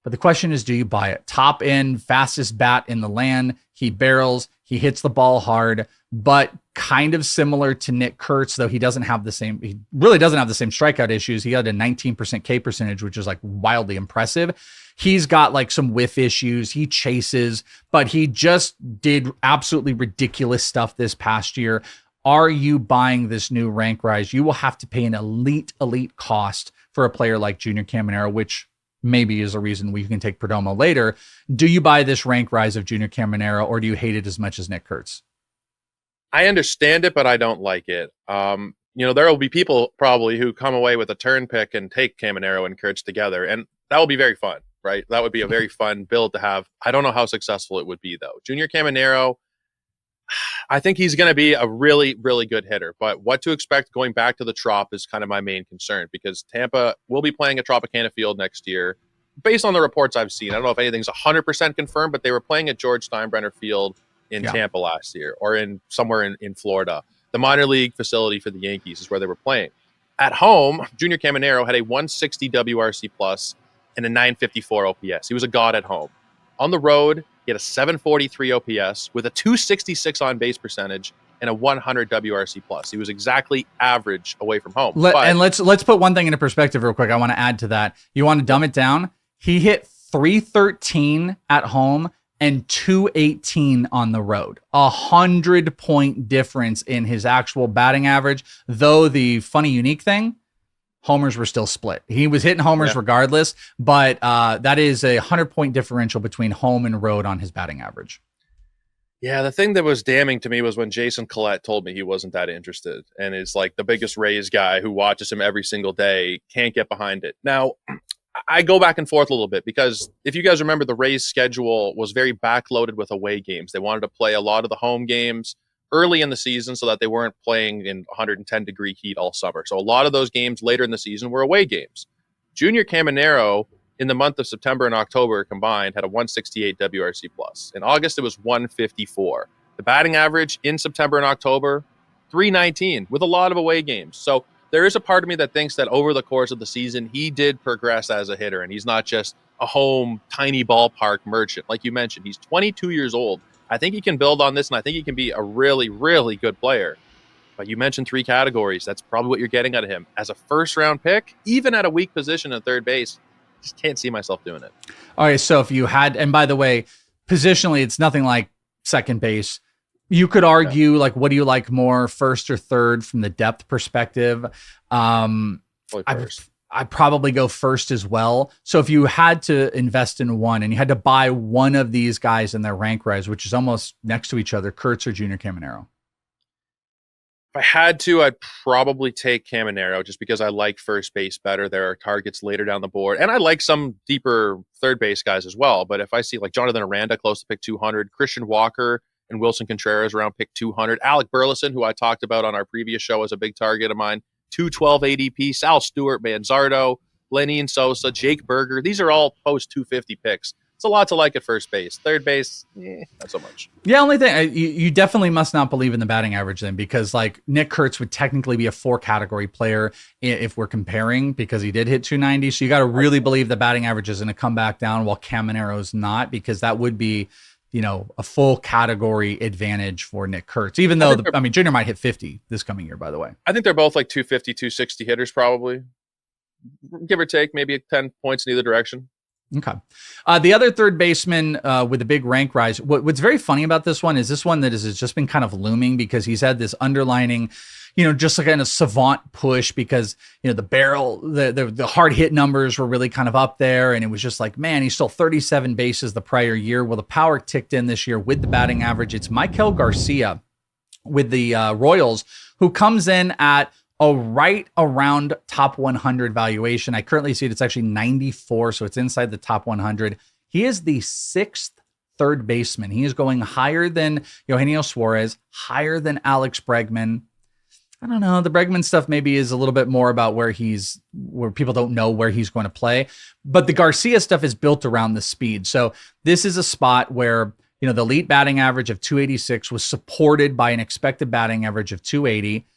But the question is, do you buy it? Top end, fastest bat in the land. He barrels, he hits the ball hard, but kind of similar to Nick Kurtz, though he really doesn't have the same strikeout issues. He had a 19% K percentage, which is like wildly impressive. He's got like some whiff issues. He chases, but he just did absolutely ridiculous stuff this past year. Are you buying this new rank rise? You will have to pay an elite cost for a player like Junior Caminero, which maybe is a reason we can take Perdomo later. Do you buy this rank rise of Junior Caminero, or do you hate it as much as Nick Kurtz? I understand it, but I don't like it. There will be people probably who come away with a turn pick and take Caminero and Kurtz together, and that will be very fun, right? That would be a very fun build to have. I don't know how successful it would be, though. Junior Caminero, I think he's going to be a really, really good hitter, but what to expect going back to the Trop is kind of my main concern, because Tampa will be playing at Tropicana Field next year. Based on the reports I've seen, I don't know if anything's 100% confirmed, but they were playing at George Steinbrenner Field in Tampa last year, or in somewhere in Florida. The minor league facility for the Yankees is where they were playing. At home, Junior Caminero had a 160 WRC plus and a 954 OPS. He was a god at home. On the road, he had a 743 OPS with a 266 on base percentage and a 100 WRC plus. He was exactly average away from home. Let's put one thing into perspective real quick. I want to add to that. You want to dumb it down? He hit 313 at home and 218 on the road. 100-point difference in his actual batting average. Though the funny, unique thing, homers were still split. He was hitting homers regardless, but that is a 100-point differential between home and road on his batting average. Yeah, the thing that was damning to me was when Jason Collette told me he wasn't that interested, and is like the biggest Rays guy who watches him every single day, can't get behind it. Now, I go back and forth a little bit, because if you guys remember, the Rays' schedule was very backloaded with away games. They wanted to play a lot of the home games early in the season so that they weren't playing in 110-degree heat all summer. So a lot of those games later in the season were away games. Junior Caminero, in the month of September and October combined, had a 168 WRC plus. In August, it was 154. The batting average in September and October, 319, with a lot of away games. So there is a part of me that thinks that over the course of the season, he did progress as a hitter, and he's not just a home, tiny ballpark merchant. Like you mentioned, he's 22 years old. I think he can build on this, and I think he can be a really, really good player. But you mentioned 3 categories. That's probably what you're getting out of him. As a first-round pick, even at a weak position at third base, just can't see myself doing it. All right, so if you had, and by the way, positionally, it's nothing like second base. You could argue, like, what do you like more, first or third from the depth perspective? I'd probably go first as well. So if you had to invest in one and you had to buy one of these guys in their rank rise, which is almost next to each other, Kurtz or Junior Caminero? If I had to, I'd probably take Caminero just because I like first base better. There are targets later down the board. And I like some deeper third base guys as well. But if I see like Jonathan Aranda close to pick 200, Christian Walker and Wilson Contreras around pick 200, Alec Burleson, who I talked about on our previous show as a big target of mine, 212 ADP, Sal Stewart, Manzardo, Lenny and Sosa, Jake Berger. These are all post 250 picks. It's a lot to like at first base. Third base, not so much. Yeah, only thing, you definitely must not believe in the batting average then, because like Nick Kurtz would technically be a 4-category player if we're comparing, because he did hit 290. So you got to really believe the batting average is going to come back down while Caminero's not, because that would be, a full category advantage for Nick Kurtz, even though, Junior might hit 50 this coming year, by the way. I think they're both like 250, 260 hitters probably. Give or take, maybe 10 points in either direction. Okay. The other third baseman with a big rank rise, what's very funny about this one is that has just been kind of looming, because he's had this underlining, just like a savant push, because, the barrel, the hard hit numbers were really kind of up there. And it was just like, man, he stole 37 bases the prior year. Well, the power ticked in this year with the batting average. It's Maikel Garcia with the Royals, who comes in at a right around top 100 valuation. I currently see it's actually 94, so it's inside the top 100. He is the 6th third baseman. He is going higher than Eugenio Suarez, higher than Alex Bregman. I don't know. The Bregman stuff maybe is a little bit more about where people don't know where he's going to play. But the Garcia stuff is built around the speed. So this is a spot where, the elite batting average of 286 was supported by an expected batting average of 280.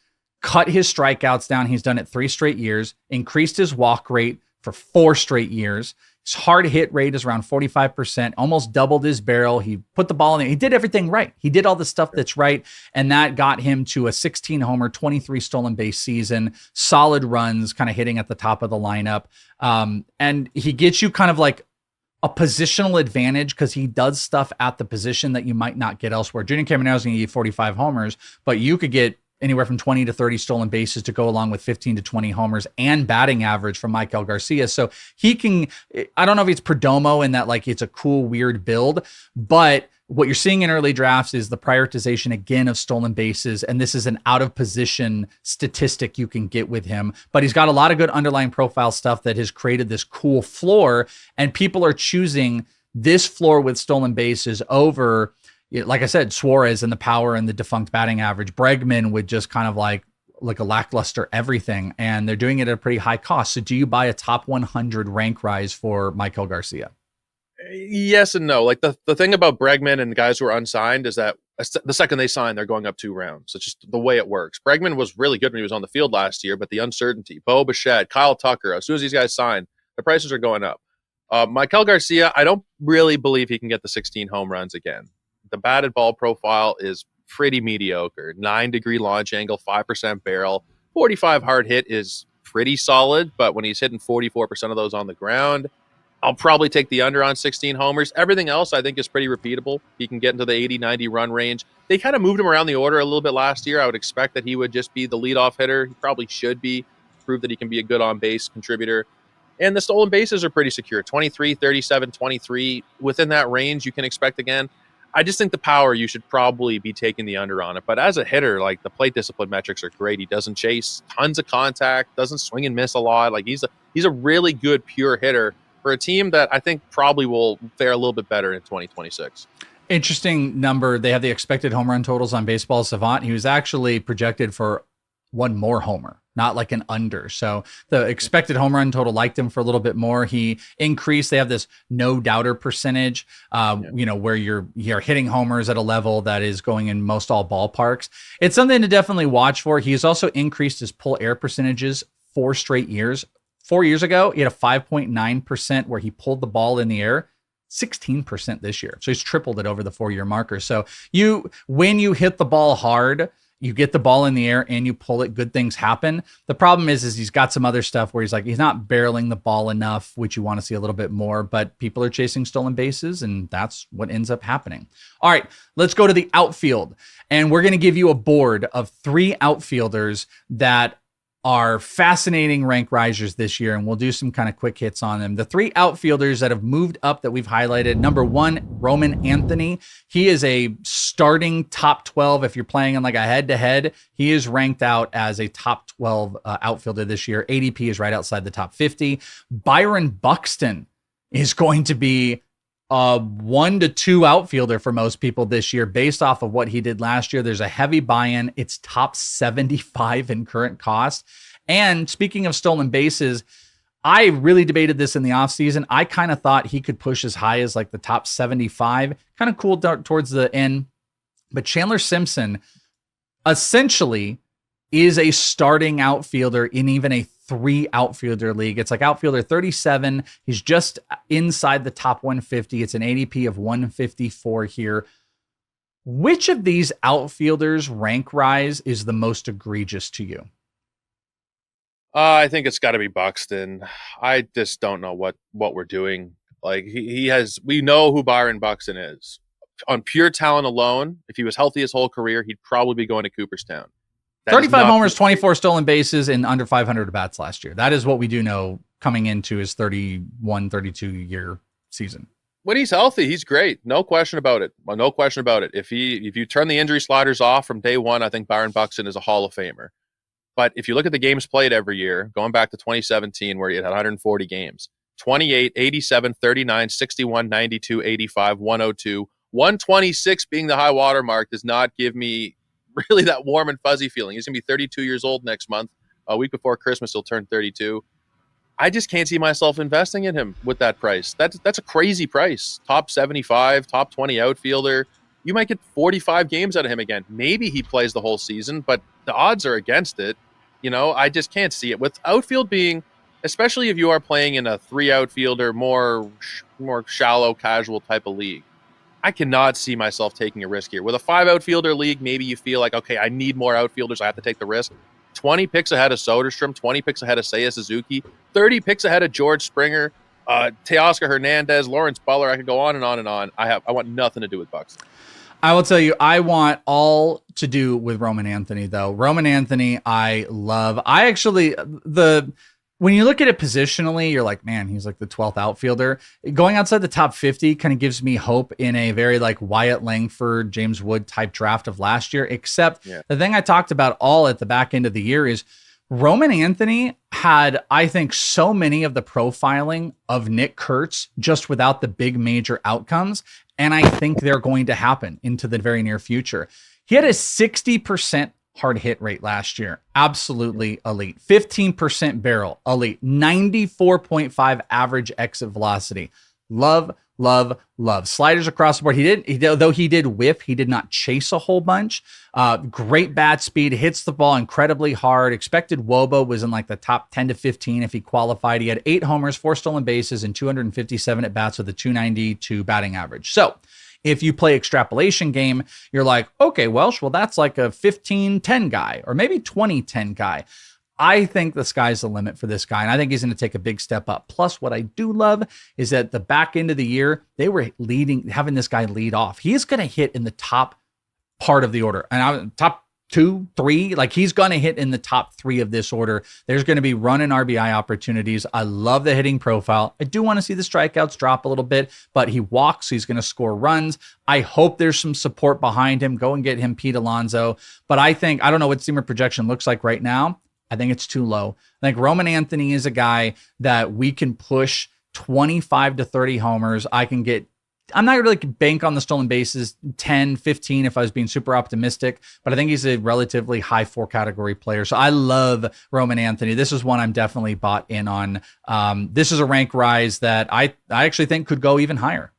Cut his strikeouts down. He's done it 3 straight years, increased his walk rate for 4 straight years. His hard hit rate is around 45%, almost doubled his barrel. He put the ball in there. He did everything right. He did all the stuff that's right. And that got him to a 16 homer, 23 stolen base season, solid runs, kind of hitting at the top of the lineup. And he gets you kind of like a positional advantage because he does stuff at the position that you might not get elsewhere. Junior Caminero is going to give you 45 homers, but you could get anywhere from 20 to 30 stolen bases to go along with 15 to 20 homers and batting average from Maikel Garcia. So he can, I don't know if it's Perdomo in that like it's a cool, weird build, but what you're seeing in early drafts is the prioritization again of stolen bases. And this is an out of position statistic you can get with him, but he's got a lot of good underlying profile stuff that has created this cool floor, and people are choosing this floor with stolen bases over, like I said, Suarez and the power and the defunct batting average. Bregman would just kind of like a lackluster everything, and they're doing it at a pretty high cost. So do you buy a top 100 rank rise for Maikel Garcia? Yes and no. Like the thing about Bregman and guys who are unsigned is that the second they sign, they're going up 2 rounds. It's just the way it works. Bregman was really good when he was on the field last year, but the uncertainty, Bo Bichette, Kyle Tucker, as soon as these guys sign, the prices are going up. Maikel Garcia, I don't really believe he can get the 16 home runs again. The batted ball profile is pretty mediocre. 9-degree launch angle, 5% barrel, 45 hard hit is pretty solid, but when he's hitting 44% of those on the ground, I'll probably take the under on 16 homers. Everything else I think is pretty repeatable. He can get into the 80, 90 run range. They kind of moved him around the order a little bit last year. I would expect that he would just be the leadoff hitter. He probably should be, prove that he can be a good on-base contributor. And the stolen bases are pretty secure. 23, 37, 23. Within that range, you can expect again. I just think the power, you should probably be taking the under on it. But as a hitter, like the plate discipline metrics are great. He doesn't chase tons of contact, doesn't swing and miss a lot. Like he's a really good pure hitter for a team that I think probably will fare a little bit better in 2026. Interesting number. They have the expected home run totals on Baseball Savant. He was actually projected for 1 more homer, not like an under. So the expected home run total liked him for a little bit more. He increased. They have this no doubter percentage, where you're hitting homers at a level that is going in most all ballparks. It's something to definitely watch for. He has also increased his pull air percentages 4 straight years. 4 years ago, he had a 5.9% where he pulled the ball in the air, 16% this year. So he's tripled it over the 4-year marker. So when you hit the ball hard, you get the ball in the air and you pull it, good things happen. The problem is he's got some other stuff where he's not barreling the ball enough, which you want to see a little bit more, but people are chasing stolen bases and that's what ends up happening. All right, let's go to the outfield. And we're going to give you a board of 3 outfielders that are fascinating rank risers this year, and we'll do some kind of quick hits on them. The 3 outfielders that have moved up that we've highlighted. Number 1, Roman Anthony. He is a starting top 12. If you're playing in a head-to-head, he is ranked out as a top 12 outfielder this year. ADP is right outside the top 50. Byron Buxton is going to be a 1 to 2 outfielder for most people this year based off of what he did last year. There's a heavy buy-in. It's top 75 in current cost. And speaking of stolen bases, I really debated this in the offseason. I kind of thought he could push as high as the top 75, kind of cool towards the end. But Chandler Simpson essentially is a starting outfielder in even a 3 outfielder league. It's outfielder 37. He's just inside the top 150. It's an ADP of 154 here. Which of these outfielders rank rise is the most egregious to you? I think it's got to be Buxton. I just don't know what we're doing. We know who Byron Buxton is. On pure talent alone, if he was healthy his whole career, he'd probably be going to Cooperstown. 35 homers, 24 stolen bases, and under 500 at-bats last year. That is what we do know coming into his 31, 32-year season. When he's healthy, he's great. No question about it. Well, no question about it. If you turn the injury sliders off from day one, I think Byron Buxton is a Hall of Famer. But if you look at the games played every year, going back to 2017, where he had 140 games, 28, 87, 39, 61, 92, 85, 102, 126 being the high water mark does not give me really that warm and fuzzy feeling. He's going to be 32 years old next month. A week before Christmas, he'll turn 32. I just can't see myself investing in him with that price. That's a crazy price. Top 75, top 20 outfielder. You might get 45 games out of him again. Maybe he plays the whole season, but the odds are against it. I just can't see it. With outfield being, especially if you are playing in a 3 outfielder, more shallow, casual type of league, I cannot see myself taking a risk here. With a 5 outfielder league, maybe you feel okay, I need more outfielders. I have to take the risk. 20 picks ahead of Soderstrom, 20 picks ahead of Seiya Suzuki, 30 picks ahead of George Springer, Teoscar Hernandez, Lawrence Butler. I could go on and on and on. I want nothing to do with Buxton. I will tell you, I want all to do with Roman Anthony, though. Roman Anthony, I love. When you look at it positionally, you're man, he's the 12th outfielder. Going outside the top 50 kind of gives me hope in a very Wyatt Langford, James Wood type draft of last year. Except the thing I talked about all at the back end of the year is Roman Anthony had, I think, so many of the profiling of Nick Kurtz just without the big major outcomes. And I think they're going to happen into the very near future. He had a 60% hard hit rate last year. Absolutely elite. 15% barrel. Elite. 94.5 average exit velocity. Love, love, love. Sliders across the board. Though he did whiff, he did not chase a whole bunch. Great bat speed. Hits the ball incredibly hard. Expected WOBA was in the top 10 to 15 if he qualified. He had 8 homers, 4 stolen bases, and 257 at bats with a 292 batting average. So if you play extrapolation game, you're okay, Welsh, well, that's a 15-10 guy or maybe 20-10 guy. I think the sky's the limit for this guy, and I think he's going to take a big step up. Plus, what I do love is that the back end of the year, they were having this guy lead off. He's going to hit in the top part of the order, and top 2, 3, he's going to hit in the top 3 of this order. There's going to be run and RBI opportunities. I love the hitting profile. I do want to see the strikeouts drop a little bit, but he walks, so he's going to score runs. I hope there's some support behind him. Go and get him Pete Alonso. But I don't know what Steamer projection looks like right now. I think it's too low. I think Roman Anthony is a guy that we can push 25 to 30 homers. I'm not really bank on the stolen bases, 10, 15 if I was being super optimistic, but I think he's a relatively high 4 category player. So I love Roman Anthony. This is one I'm definitely bought in on. This is a rank rise that I actually think could go even higher.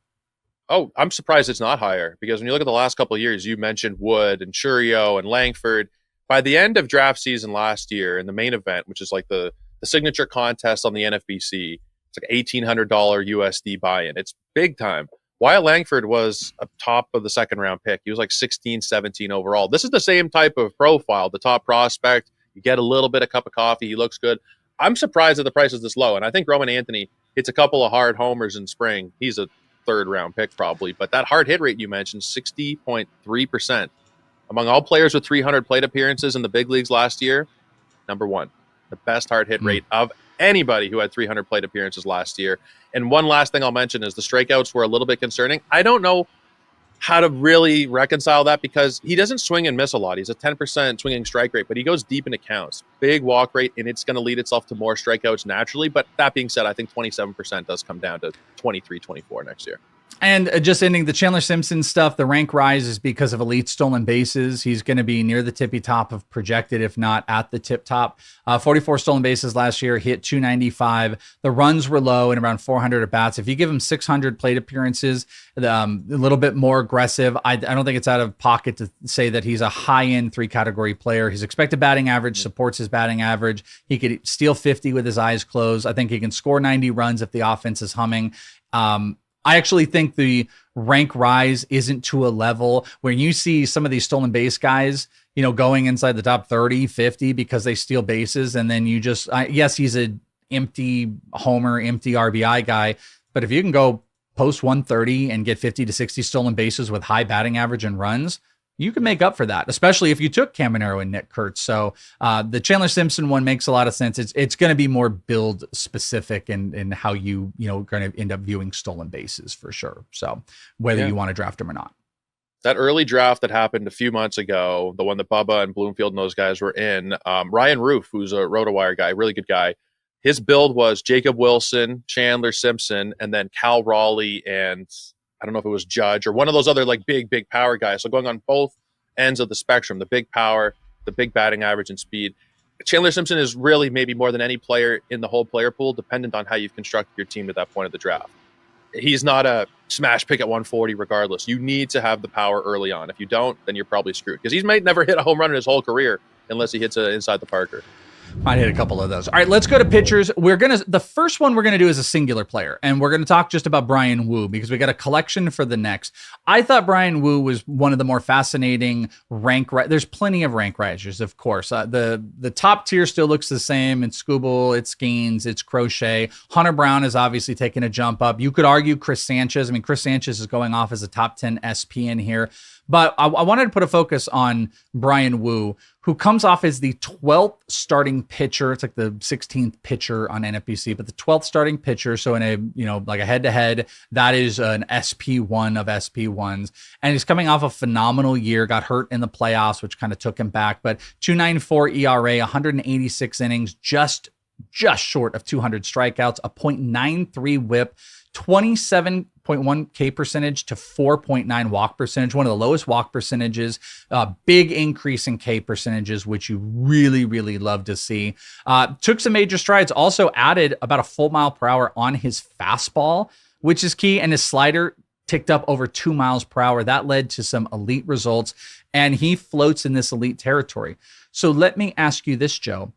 Oh, I'm surprised it's not higher because when you look at the last couple of years, you mentioned Wood and Churio and Langford. By the end of draft season last year in the main event, which is the signature contest on the NFBC, it's $1,800 USD buy-in. It's big time. Wyatt Langford was a top of the second round pick. He was like 16, 17 overall. This is the same type of profile, the top prospect. You get a little bit of cup of coffee. He looks good. I'm surprised that the price is this low. And I think Roman Anthony hits a couple of hard homers in spring. He's a third round pick probably. But that hard hit rate you mentioned, 60.3%. Among all players with 300 plate appearances in the big leagues last year, number one. The best hard hit rate of anybody who had 300 plate appearances last year. And one last thing I'll mention is the strikeouts were a little bit concerning. I don't know how to really reconcile that because he doesn't swing and miss a lot. He's a 10% swinging strike rate, but he goes deep into counts. Big walk rate, and it's going to lead itself to more strikeouts naturally. But that being said, I think 27% does come down to 23, 24 next year. And just ending the Chandler Simpson stuff, the rank rise is because of elite stolen bases. He's going to be near the tippy top of projected, if not at the tip top. 44 stolen bases last year, hit 295. The runs were low and around 400 at bats. If you give him 600 plate appearances, a little bit more aggressive, I don't think it's out of pocket to say that he's a high-end three-category player. His expected batting average supports his batting average. He could steal 50 with his eyes closed. I think he can score 90 runs if the offense is humming. I actually think the rank rise isn't to a level where you see some of these stolen base guys, going inside the top 30, 50 because they steal bases. And then you just, yes, he's an empty homer, empty RBI guy. But if you can go post 130 and get 50 to 60 stolen bases with high batting average and runs, you can make up for that, especially if you took Caminero and Nick Kurtz. So the Chandler Simpson one makes a lot of sense. It's going to be more build specific in how you're going to end up viewing stolen bases for sure. So whether you want to draft him or not. That early draft that happened a few months ago, the one that Bubba and Bloomfield and those guys were in, Ryan Roof, who's a RotoWire guy, really good guy. His build was Jacob Wilson, Chandler Simpson, and then Cal Raleigh and I don't know if it was Judge or one of those other like big power guys. So going on both ends of the spectrum, the big power, the big batting average and speed. Chandler Simpson is really maybe more than any player in the whole player pool, dependent on how you've constructed your team at that point of the draft. He's not a smash pick at 140 regardless. You need to have the power early on. If you don't, then you're probably screwed because he might never hit a home run in his whole career unless he hits an inside the Parker. Might hit a couple of those. All right, let's go to pitchers. The first one we're going to do is a singular player, and we're going to talk just about Bryan Woo because we got a collection for the next. I thought Bryan Woo was one of the more fascinating there's plenty of rank risers, of course. The top tier still looks the same. It's Skubal, it's Skeens, it's Crochet. Hunter Brown is obviously taking a jump up. You could argue Chris Sanchez. I mean, Chris Sanchez is going off as a top 10 SP in here. But I wanted to put a focus on Bryan Woo, who comes off as the 12th starting pitcher. It's like the 16th pitcher on NFBC, but the 12th starting pitcher. So in a head-to-head, that is an SP1 of SP1s. And he's coming off a phenomenal year, got hurt in the playoffs, which kind of took him back. But 2.94 ERA, 186 innings, just short of 200 strikeouts, a .93 whip, 27.1 K percentage to 4.9 walk percentage, one of the lowest walk percentages, big increase in K percentages, which you really, really love to see. Took some major strides, also added about a full mile per hour on his fastball, which is key. And his slider ticked up over 2 miles per hour. That led to some elite results, and he floats in this elite territory. So let me ask you this, Joe.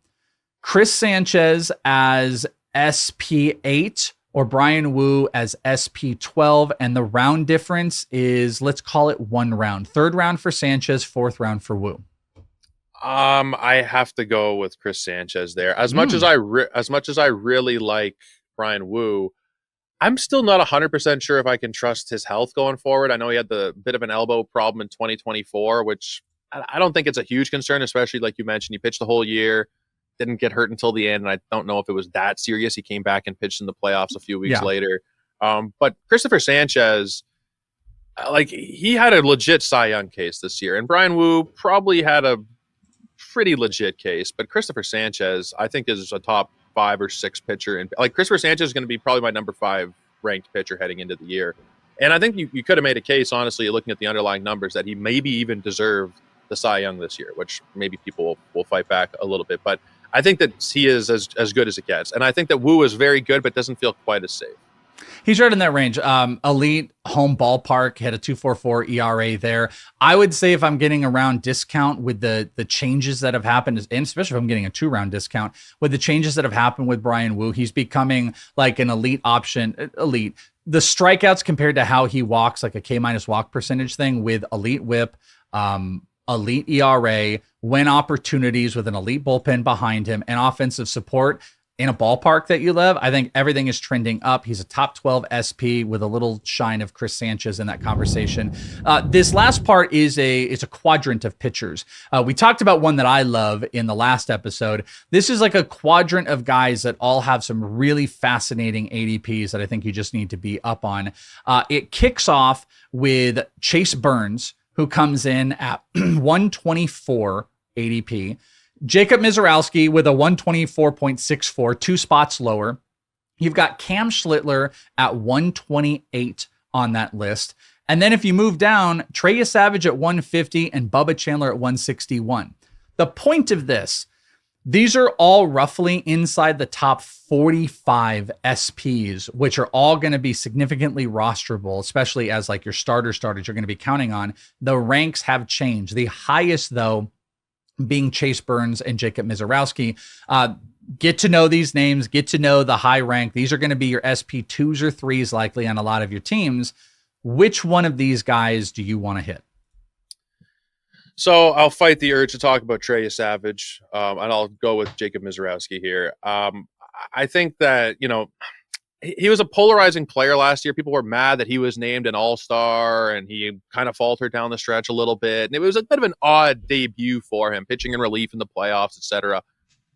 Chris Sanchez as SP8 or Bryan Woo as SP12, and the round difference is, let's call it 1 round. 3rd round for Sanchez, 4th round for Woo. I have to go with Chris Sanchez there. As much as I really like Bryan Woo, I'm still not 100% sure if I can trust his health going forward. I know he had the bit of an elbow problem in 2024, which I don't think it's a huge concern, especially like you mentioned, he pitched the whole year, didn't get hurt until the end. And I don't know if it was that serious. He came back and pitched in the playoffs a few weeks later. But Christopher Sanchez, he had a legit Cy Young case this year. And Bryan Woo probably had a pretty legit case. But Christopher Sanchez, I think, is a top 5 or 6 pitcher. And Christopher Sanchez is going to be probably my number 5 ranked pitcher heading into the year. And I think you could have made a case, honestly, looking at the underlying numbers, that he maybe even deserved the Cy Young this year, which maybe people will fight back a little bit. But I think that he is as good as it gets. And I think that Woo is very good, but doesn't feel quite as safe. He's right in that range. Elite home ballpark, had a 2.44 ERA there. I would say if I'm getting a round discount with the changes that have happened, and especially if I'm getting a 2-round discount with the changes that have happened with Bryan Woo, he's becoming like an elite option. Elite. the strikeouts compared to how he walks, like a K- walk percentage thing with elite whip, elite ERA, win opportunities with an elite bullpen behind him, and offensive support in a ballpark that you love, I think everything is trending up. He's a top 12 SP with a little shine of Chris Sanchez in that conversation. This last part is it's a quadrant of pitchers. We talked about one that I love in the last episode. This is like a quadrant of guys that all have some really fascinating ADPs that I think you just need to be up on. It kicks off with Chase Burns, who comes in at 124 ADP. Jacob Mizorowski with a 124.64, 2 spots lower. You've got Cam Schlittler at 128 on that list. And then if you move down, Trey Savage at 150 and Bubba Chandler at 161. The point of this, these are all roughly inside the top 45 SPs, which are all going to be significantly rosterable, especially as like your starters you're going to be counting on. The ranks have changed. The highest, though, being Chase Burns and Jacob Mizorowski. Get to know these names, get to know the high rank. These are going to be your SP 2s or 3s likely on a lot of your teams. Which one of these guys do you want to hit? So I'll fight the urge to talk about Trey Savage, and I'll go with Jacob Mizorowski here. I think that, he was a polarizing player last year. People were mad that he was named an all-star and he kind of faltered down the stretch a little bit. And it was a bit of an odd debut for him, pitching in relief in the playoffs, etc.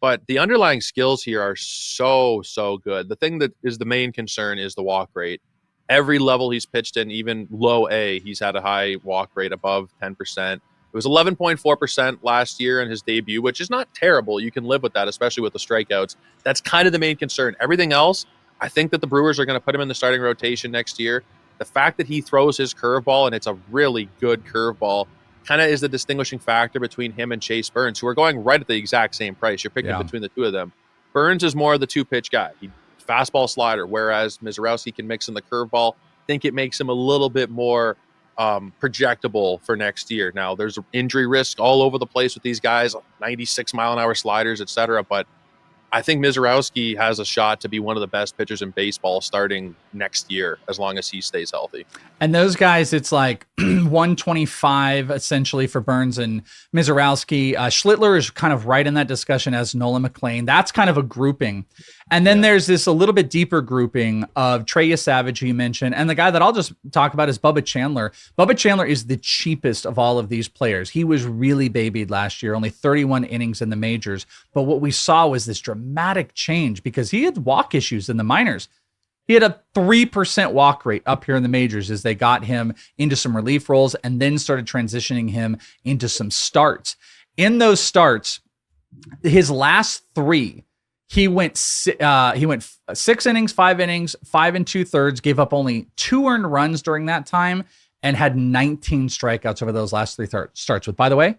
But the underlying skills here are so, so good. The thing that is the main concern is the walk rate. Every level he's pitched in, even low A, he's had a high walk rate above 10%. It was 11.4% last year in his debut, which is not terrible. You can live with that, especially with the strikeouts. That's kind of the main concern. Everything else, I think that the Brewers are going to put him in the starting rotation next year. The fact that he throws his curveball, and it's a really good curveball, kind of is the distinguishing factor between him and Chase Burns, who are going right at the exact same price. You're picking between the two of them. Burns is more of the two-pitch guy. He fastball slider, whereas Mizorowski can mix in the curveball. I think it makes him a little bit more projectable for next year. Now, there's injury risk all over the place with these guys, 96-mile-an-hour sliders, etc., but I think Mizorowski has a shot to be one of the best pitchers in baseball starting next year, as long as he stays healthy. And those guys, it's like 125 essentially for Burns and Mizorowski. Schlittler is kind of right in that discussion as Nolan McLean. That's kind of a grouping. And then there's this a little bit deeper grouping of Trey Savage, who you mentioned, and the guy that I'll just talk about is Bubba Chandler. Bubba Chandler is the cheapest of all of these players. He was really babied last year, only 31 innings in the majors. But what we saw was this dramatic change because he had walk issues in the minors. He had a 3% walk rate up here in the majors as they got him into some relief roles and then started transitioning him into some starts. In those starts, his last 3, he went 6 innings, 5 innings, 5 2/3, gave up only 2 earned runs during that time, and had 19 strikeouts over those last 3 starts with, by the way,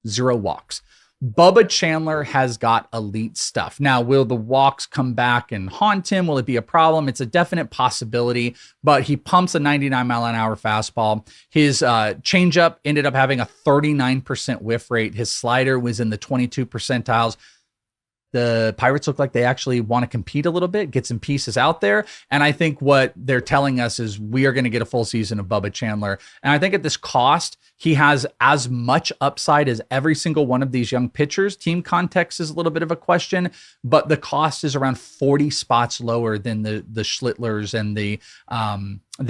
0 walks. Bubba Chandler has got elite stuff. Now, will the walks come back and haunt him? Will it be a problem? It's a definite possibility, but he pumps a 99-mile-an-hour fastball. His changeup ended up having a 39% whiff rate. His slider was in the 22 percentiles. The Pirates look like they actually want to compete a little bit, get some pieces out there. And I think what they're telling us is we are going to get a full season of Bubba Chandler. And I think at this cost, he has as much upside as every single one of these young pitchers. Team context is a little bit of a question, but the cost is around 40 spots lower than the Schlittlers and the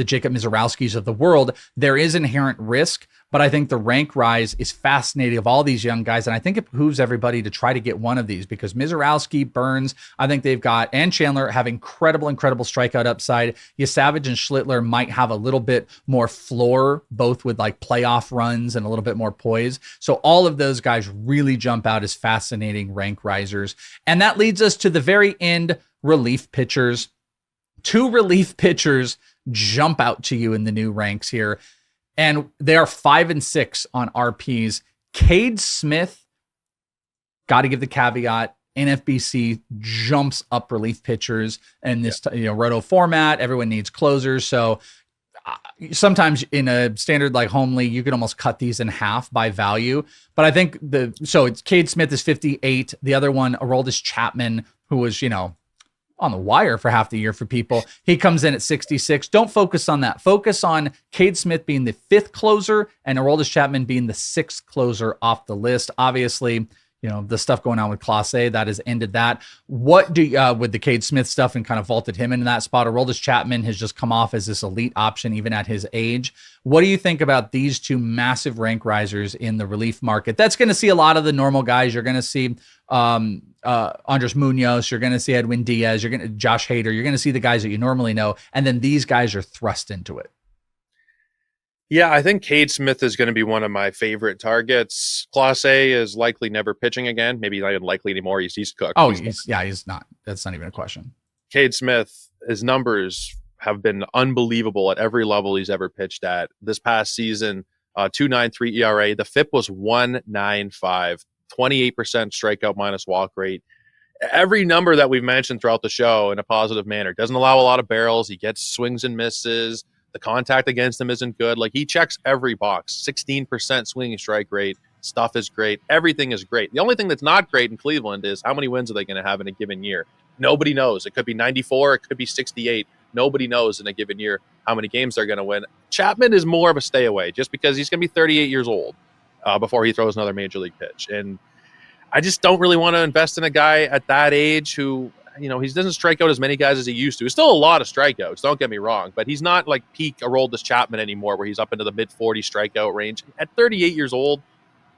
Jacob Mizorowskis of the world. There is inherent risk, but I think the rank rise is fascinating of all these young guys. And I think it behooves everybody to try to get one of these because Mizorowski, Burns, I think they've got, and Chandler have incredible strikeout upside. Savage and Schlittler might have a little bit more floor, both with like playoff runs and a little bit more poise. So all of those guys really jump out as fascinating rank risers. And that leads us to the very end, relief pitchers. 2 relief pitchers jump out to you in the new ranks here. And they are 5 and 6 on RPs. Cade Smith, got to give the caveat, NFBC jumps up relief pitchers in this roto format. Everyone needs closers. So sometimes in a standard like home league, you can almost cut these in half by value. But I think it's Cade Smith is 58. The other one, Aroldis Chapman, who was, on the wire for half the year for people. He comes in at 66. Don't focus on that. Focus on Cade Smith being the 5th closer and Aroldis Chapman being the 6th closer off the list. Obviously, the stuff going on with Clase, that has ended that. What do you, with the Cade Smith stuff and kind of vaulted him into that spot? Aroldis Chapman has just come off as this elite option, even at his age. What do you think about these two massive rank risers in the relief market? That's going to see a lot of the normal guys. You're going to see Andres Munoz. You're going to see Edwin Diaz. You're going to Josh Hader. You're going to see the guys that you normally know. And then these guys are thrust into it. Yeah, I think Cade Smith is going to be one of my favorite targets. Clase is likely never pitching again. Maybe not even likely anymore. He's cooked. Oh, he's not. That's not even a question. Cade Smith, his numbers have been unbelievable at every level he's ever pitched at. This past season, 2.93 ERA. The FIP was 1.95, 28% strikeout minus walk rate. Every number that we've mentioned throughout the show in a positive manner. Doesn't allow a lot of barrels. He gets swings and misses. The contact against him isn't good. Like, he checks every box. 16% swinging strike rate. Stuff is great. Everything is great. The only thing that's not great in Cleveland is how many wins are they going to have in a given year? Nobody knows. It could be 94. It could be 68. Nobody knows in a given year how many games they're going to win. Chapman is more of a stay away just because he's going to be 38 years old before he throws another major league pitch. And I just don't really want to invest in a guy at that age who, he doesn't strike out as many guys as he used to. It's still a lot of strikeouts, don't get me wrong, but he's not like peak Aroldis Chapman anymore where he's up into the mid-40 strikeout range. At 38 years old,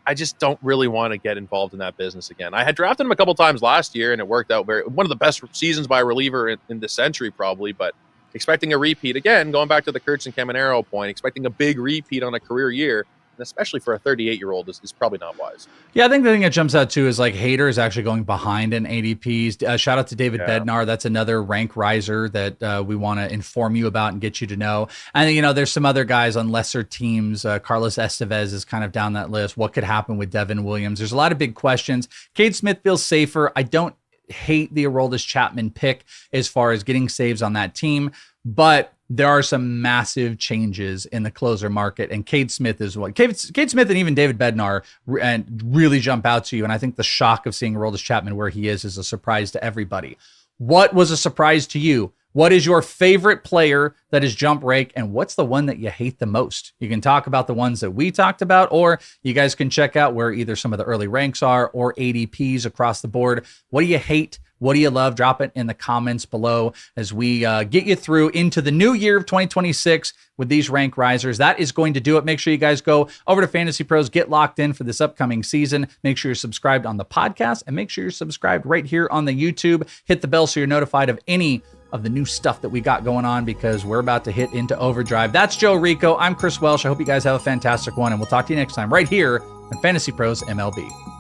I just don't really want to get involved in that business again. I had drafted him a couple times last year, and it worked out one of the best seasons by a reliever in this century probably, but expecting a repeat, again, going back to the Kurtz and Caminero point, expecting a big repeat on a career year, and especially for a 38-year-old, is probably not wise. Yeah, I think the thing that jumps out too is like Hader is actually going behind in ADPs. Shout out to David Bednar. That's another rank riser that we want to inform you about and get you to know. And there's some other guys on lesser teams. Carlos Estevez is kind of down that list. What could happen with Devin Williams? There's a lot of big questions. Cade Smith feels safer. I don't hate the Aroldis Chapman pick as far as getting saves on that team, but there are some massive changes in the closer market, and Cade Smith is one. Cade Smith and even David Bednar really jump out to you, and I think the shock of seeing Aroldis Chapman where he is a surprise to everybody. What was a surprise to you? What is your favorite player that is jump rake, and what's the one that you hate the most? You can talk about the ones that we talked about, or you guys can check out where either some of the early ranks are or ADPs across the board. What do you hate? What do you love? Drop it in the comments below as we get you through into the new year of 2026 with these rank risers. That is going to do it. Make sure you guys go over to Fantasy Pros, get locked in for this upcoming season. Make sure you're subscribed on the podcast, and make sure you're subscribed right here on the YouTube. Hit the bell so you're notified of any of the new stuff that we got going on, because we're about to hit into overdrive. That's Joe Orrico. I'm Chris Welsh. I hope you guys have a fantastic one, and we'll talk to you next time right here on Fantasy Pros MLB.